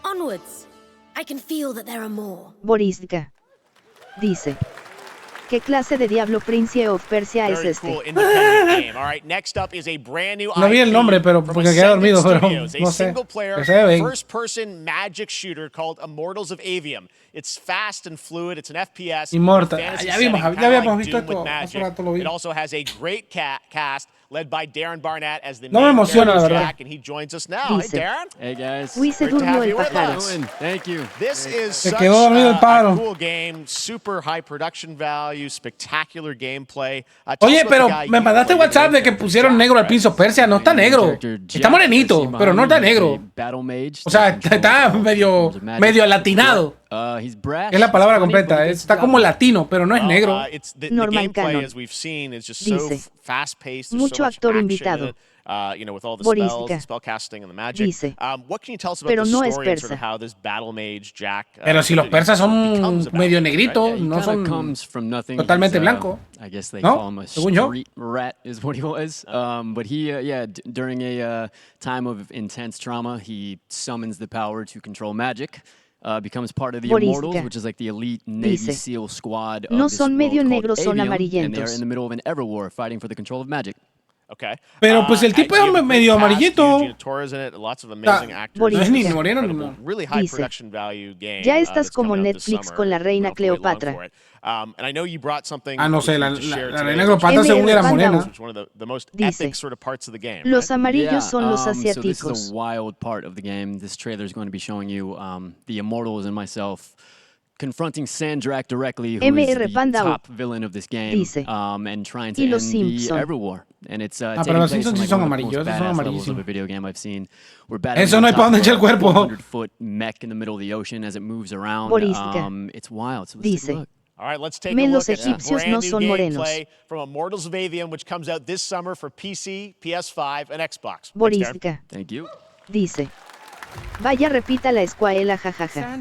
Onwards. I can feel that there are more. Boriska dice: ¿Qué clase de Diablo Prince of Persia es este? No vi el nombre, pero porque quedé dormido, pero no sé. Que se ve bien. First-person magic shooter called Immortals of Avium. It's fast and fluid. It's an FPS. Immortal. Ya habíamos visto esto. Hace rato lo vi. It also has a great cast led by Darren Barnett as the no me emociona, la verdad. and he joins us now. Hey, Darren. Hey, guys. Se durmió el pájaro. Thank you. This is Se such quedó dormido el pájaro. a cool game. Super high production value, spectacular gameplay. Oye, pero me mandaste WhatsApp de que pusieron negro al Prince of Persia. No está negro. Está morenito, pero no está negro. O sea, está medio latinado. Es la palabra completa. Está como latino, pero no es negro. Normal canon. Dice: mucho actor invitado. Borística dice: pero no es persa. Pero si los persas son medio negritos, no son totalmente blancos. ¿No? Según yo. Rat is what he was. But he, during a time of intense trauma, he summons the power to control magic. Becomes part of the Immortals, which is like the elite Navy SEAL squad of no son medio negros, son amarillentos. And they're in the middle of an ever war fighting for the control of magic. Pero pues el tipo es medio amarillito. No es ni moreno ni moreno. Dice: ya estás como Netflix con la reina Cleopatra. No sé, la reina Cleopatra según era morena. Dice: los amarillos son los asiáticos. So this is a wild part of the game. This trailer is going to be showing you the Immortals and myself confronting Sandrak directly, who is the top villain of this game, and trying to end the ever war. And it's pero los Simpsons sí son amarillos, son amarillos. Video game I've seen. Eso no hay para dónde echar el cuerpo. 100-foot mech in the middle of the ocean as it moves around. It's wild. So dice: all right, let's take a look los at egipcios no son morenos. From Immortals of Avium, which comes out this summer for PC, PS5, and Xbox. Borística Thank you. Dice: vaya, repita la escuela, jajaja.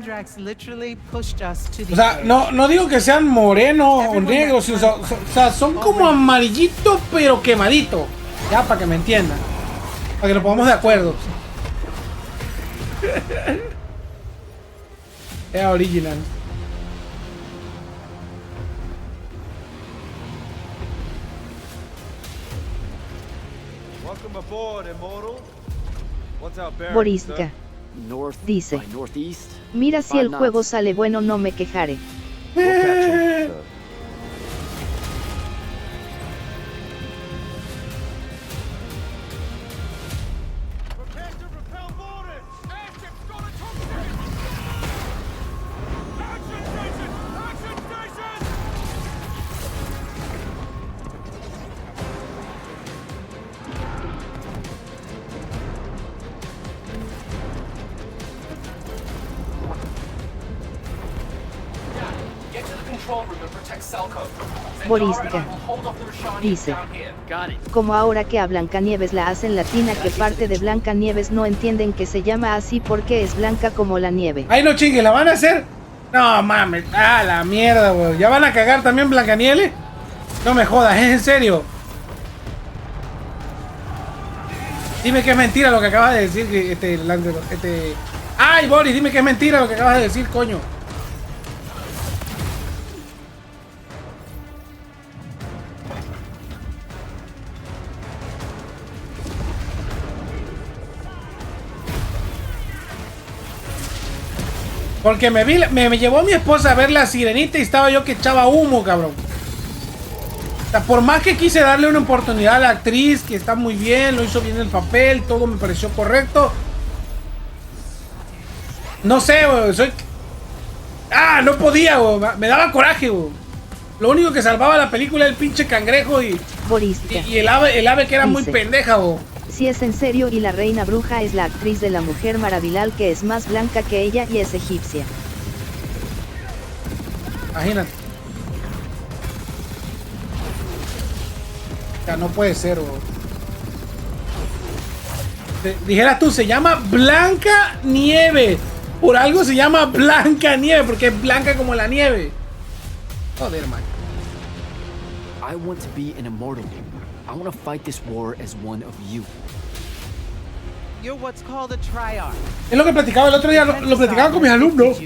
O sea, no digo que sean morenos o negros, o sea, son como amarillitos pero quemaditos. Ya, para que me entiendan. Para que nos pongamos de acuerdo. Es original. Welcome aboard, Immortal. Borística dice: mira, si el juego sale bueno no me quejaré. Borística dice: como ahora que a Blancanieves la hacen latina, que parte de Blancanieves no entienden que se llama así porque es blanca como la nieve. Ay, no chingue, ¿la van a hacer? No mames, la mierda, güey. ¿Ya van a cagar también Blancanieves? No me jodas, ¿es en serio? Dime que es mentira lo que acabas de decir, Ay, Boris, dime que es mentira lo que acabas de decir, coño. Porque me llevó mi esposa a ver La Sirenita y estaba yo que echaba humo, cabrón. O sea, por más que quise darle una oportunidad a la actriz, que está muy bien, lo hizo bien el papel, todo me pareció correcto. No sé, güey, no podía, güey. Me daba coraje, güey. Lo único que salvaba la película era el pinche cangrejo y el ave que era muy pendeja, güey. Si es en serio y la reina bruja es la actriz de la Mujer Maravilal que es más blanca que ella y es egipcia. Imagínate. O sea, no puede ser, güey. Dijeras tú, se llama Blanca Nieve. Por algo se llama Blanca Nieve, porque es blanca como la nieve. Joder, man. I want to be an immortal. I want to fight this war as one of you. You're what's called a triarch. Es lo que platicaba el otro día, lo platicaba con mis alumnos.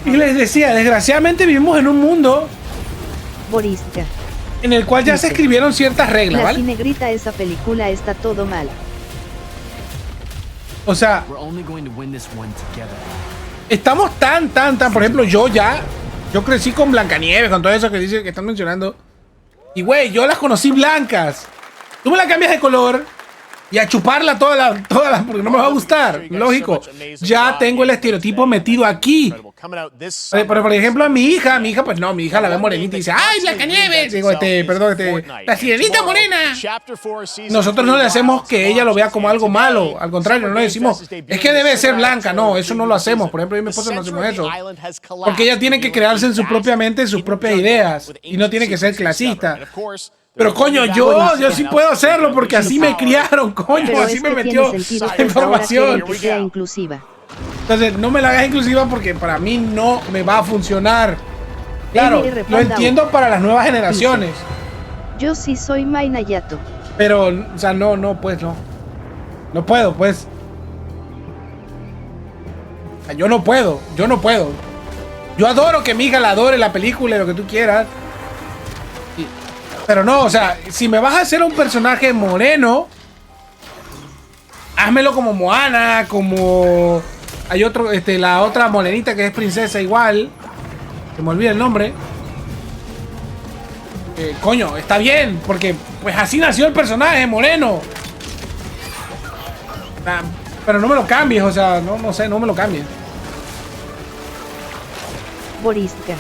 Y les decía, desgraciadamente vivimos en un mundo en el cual ya se escribieron ciertas reglas, ¿vale? La negrita, esa película está todo mal. O sea, estamos tan, por ejemplo, yo crecí con Blancanieves, con todo eso que dicen que están mencionando. Y güey, yo las conocí blancas. Tú me la cambias de color y a chuparla toda la porque no me va a gustar. Lógico. Ya tengo el estereotipo metido aquí. Pero por ejemplo, a mi hija, pues no, mi hija la ve morenita y dice, ¡ay, Blancanieves! Digo, la sirenita morena. Nosotros no le hacemos que ella lo vea como algo malo. Al contrario, no le decimos, es que debe ser blanca. No, eso no lo hacemos. Por ejemplo, yo y mi esposa no hacemos eso. Porque ella tiene que crearse en su propia mente sus propias ideas. Y no tiene que ser clasista. Pero coño, yo sí puedo hacerlo porque así me criaron, coño, pero así es me que metió tiene sentido la información. Que sea inclusiva. Entonces, no me la hagas inclusiva porque para mí no me va a funcionar. Claro, lo entiendo para las nuevas generaciones. Yo sí soy Mainayato. Pero, o sea, no, pues no. No puedo, pues. O sea, yo no puedo. Yo adoro que mi hija la adore la película y lo que tú quieras. Pero no, o sea, si me vas a hacer un personaje moreno, házmelo como Moana, como... Hay otro, la otra morenita que es princesa igual. Se me olvida el nombre. Coño, está bien, porque pues así nació el personaje, moreno. Pero no me lo cambies, o sea, no sé, no me lo cambies. Boriska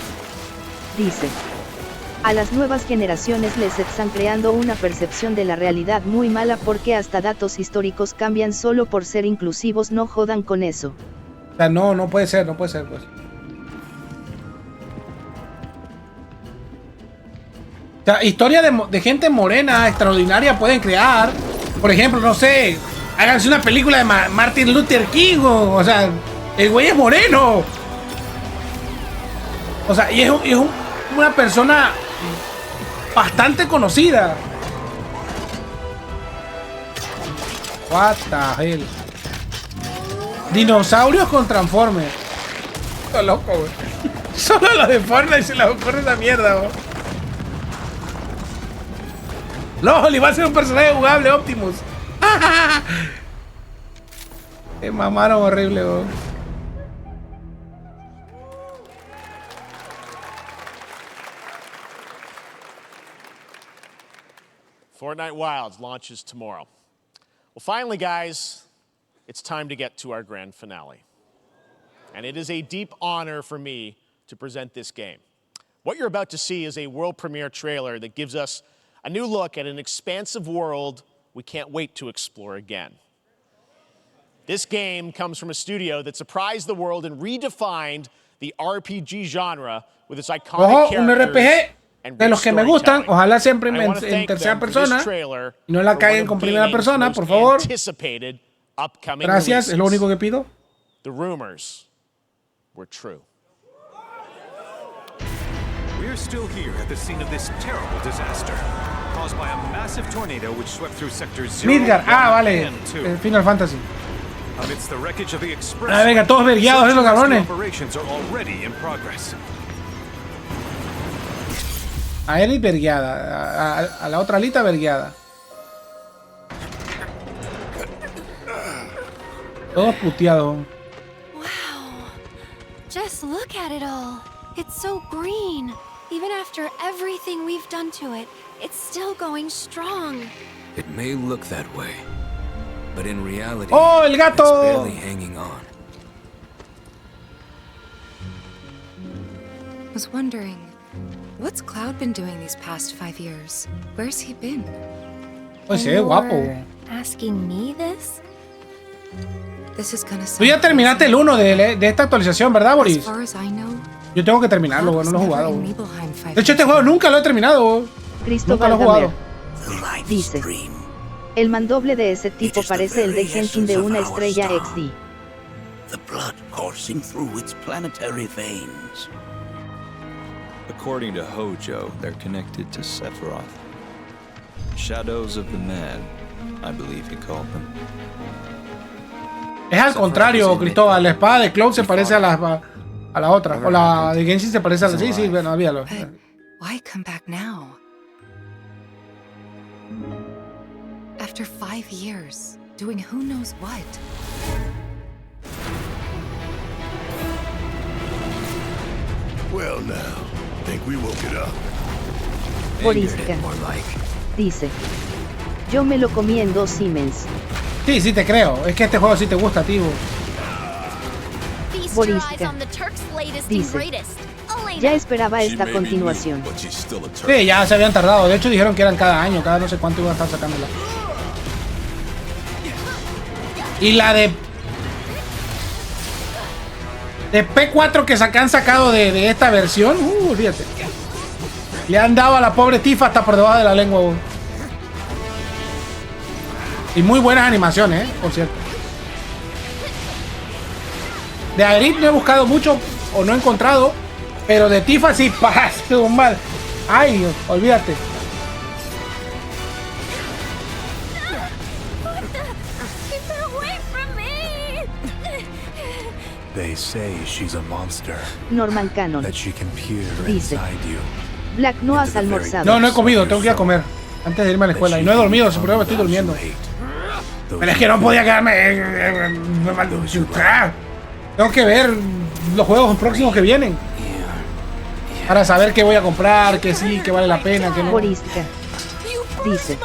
dice: a las nuevas generaciones les están creando una percepción de la realidad muy mala porque hasta datos históricos cambian solo por ser inclusivos, no jodan con eso. O sea, no puede ser, pues. O sea, historia de gente morena extraordinaria pueden crear. Por ejemplo, no sé, háganse una película de Martin Luther King, o sea, el güey es moreno. O sea, y es una persona bastante conocida. What the hell. Dinosaurios con Transformers. Estoy loco, güey. Solo los de Fortnite se les ocurre esa mierda, güey. LOL, va a ser un personaje jugable, Optimus. Qué mamaron horrible, güey. Fortnite Wilds launches tomorrow. Well, finally, guys, it's time to get to our grand finale. And it is a deep honor for me to present this game. What you're about to see is a world premiere trailer that gives us a new look at an expansive world we can't wait to explore again. This game comes from a studio that surprised the world and redefined the RPG genre with its iconic characters. De los que me gustan, ojalá siempre en tercera persona y no la caguen con primera persona, por favor. Gracias, es lo único que pido. The rumors were true. We're still here at the scene of this terrible disaster caused by a massive tornado which swept through sectors 0, Midgar, 1, vale, and 2. Final Fantasy. Amidst the wreckage of the express. Venga, todos verguiados esos cabrones. Operations are already in progress. A Eric vergueada, a la otra Alita vergueada. Todos puteados. Wow. Just look at it all. It's so green. Even after everything we've done to it, it's still going strong. It may look that way, but in reality, ¡Oh, el gato! it's barely hanging on. I was wondering, what's Cloud been doing these past 5 years? Where's he been? Pues sí, guapo. Asking me this? This is gonna Tú ya terminaste el 1 de esta actualización, ¿verdad, Boris? As far as I know, Yo tengo que terminarlo, no lo he jugado. De hecho, este juego nunca lo he terminado. Nunca lo he jugado. Dice: el mandoble de ese tipo parece el de Genshin de una estrella XD. The blood coursing through its planetary veins. According to Hojo, they're connected to Sephiroth. Shadows of the Mad, I believe he called them. Es al contrario, Cristóbal. La espada de Cloud se parece a la otra. O la de Genshin se parece a la... Sí, bueno, olvídalo. why come back now? After 5 years, doing who knows what. Well now, think we woke it up. Borisca dice: yo me lo comí en 2 Siemens. Sí, te creo. Es que este juego sí te gusta, tío. Borisca dice: ya esperaba esta continuación. Sí, ya se habían tardado. De hecho, dijeron que eran cada año, cada no sé cuánto iban a estar sacándola. Y la de P4 que han sacado de esta versión, fíjate. Le han dado a la pobre Tifa hasta por debajo de la lengua. Y muy buenas animaciones, por cierto. De Aerith no he buscado mucho o no he encontrado, pero de Tifa sí, pasa mal. Ay, Dios, olvídate. They say she's a monster. Normal Canon That she can peer dice: inside you. Black, no has almorzado. No he comido, tengo que ir a comer antes de irme a la escuela. Y no he dormido, por eso me estoy durmiendo. Pero es que no podía quedarme tengo que ver los juegos próximos que vienen para saber qué voy a comprar, que sí, que vale la pena, que no. Borisca dice: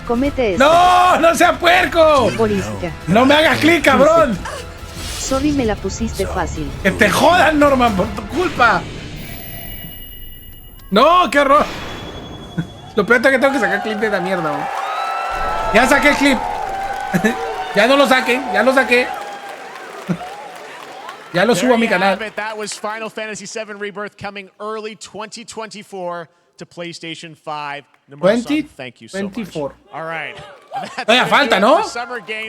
comete esto. ¡No! ¡No seas puerco! Borisca: ¡No me hagas clic, cabrón! Sorry, me la pusiste fácil. ¡Que te jodan, Norman, por tu culpa! ¡No! ¡Qué horror! Lo peor es que tengo que sacar clip de esta mierda, bro. Ya saqué el clip. Ya no lo saquen, ya lo saqué. Ya lo subo a mi canal. That was Final Fantasy VII Rebirth coming early 2024 to PlayStation 5. 20, thank you so much. All right. Todavía falta, ¿no?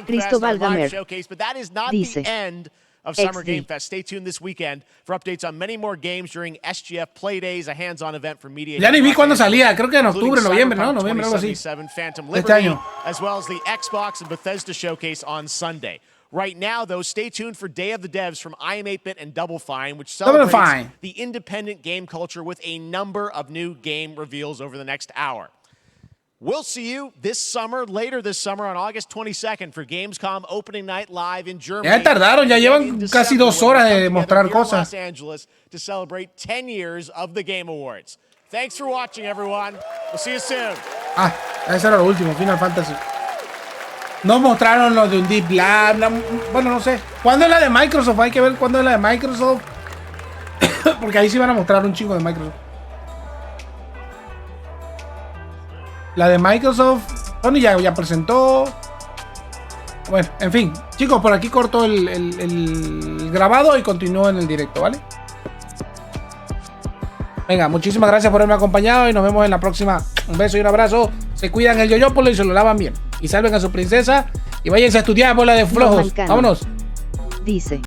Cristóbal Gamer But that is not dice: the end of Summer Game Fest. Stay tuned this weekend for updates on many more games during SGF Play Days, a hands-on event for media. Ya ni vi cuándo salía, creo que en octubre, noviembre, ¿no? Noviembre, algo así. Este año. As well as the Xbox and Bethesda showcase on Sunday. Right now, though, stay tuned for Day of the Devs from IM8bit and Double Fine, which celebrates the independent game culture with a number of new game reveals over the next hour. We'll see you later this summer on August 22nd for Gamescom Opening Night Live in Germany. Ya tardaron, ya llevan casi 2 horas de mostrar cosas. Los Angeles to celebrate 10 years of the Game Awards. Thanks for watching, everyone. We'll see you soon. Ese era lo último, Final Fantasy. No mostraron lo de un Deep Lab. Bueno, no sé. ¿Cuándo es la de Microsoft? Hay que ver cuándo es la de Microsoft. Porque ahí sí van a mostrar un chingo de Microsoft. La de Microsoft, Sony ya presentó. Bueno, en fin. Chicos, por aquí corto el grabado y continúo en el directo, ¿vale? Venga, muchísimas gracias por haberme acompañado y nos vemos en la próxima. Un beso y un abrazo. Se cuidan el yoyópolo y se lo lavan bien. Y salven a su princesa y váyanse a estudiar, bola de flojos. Vámonos. Dice: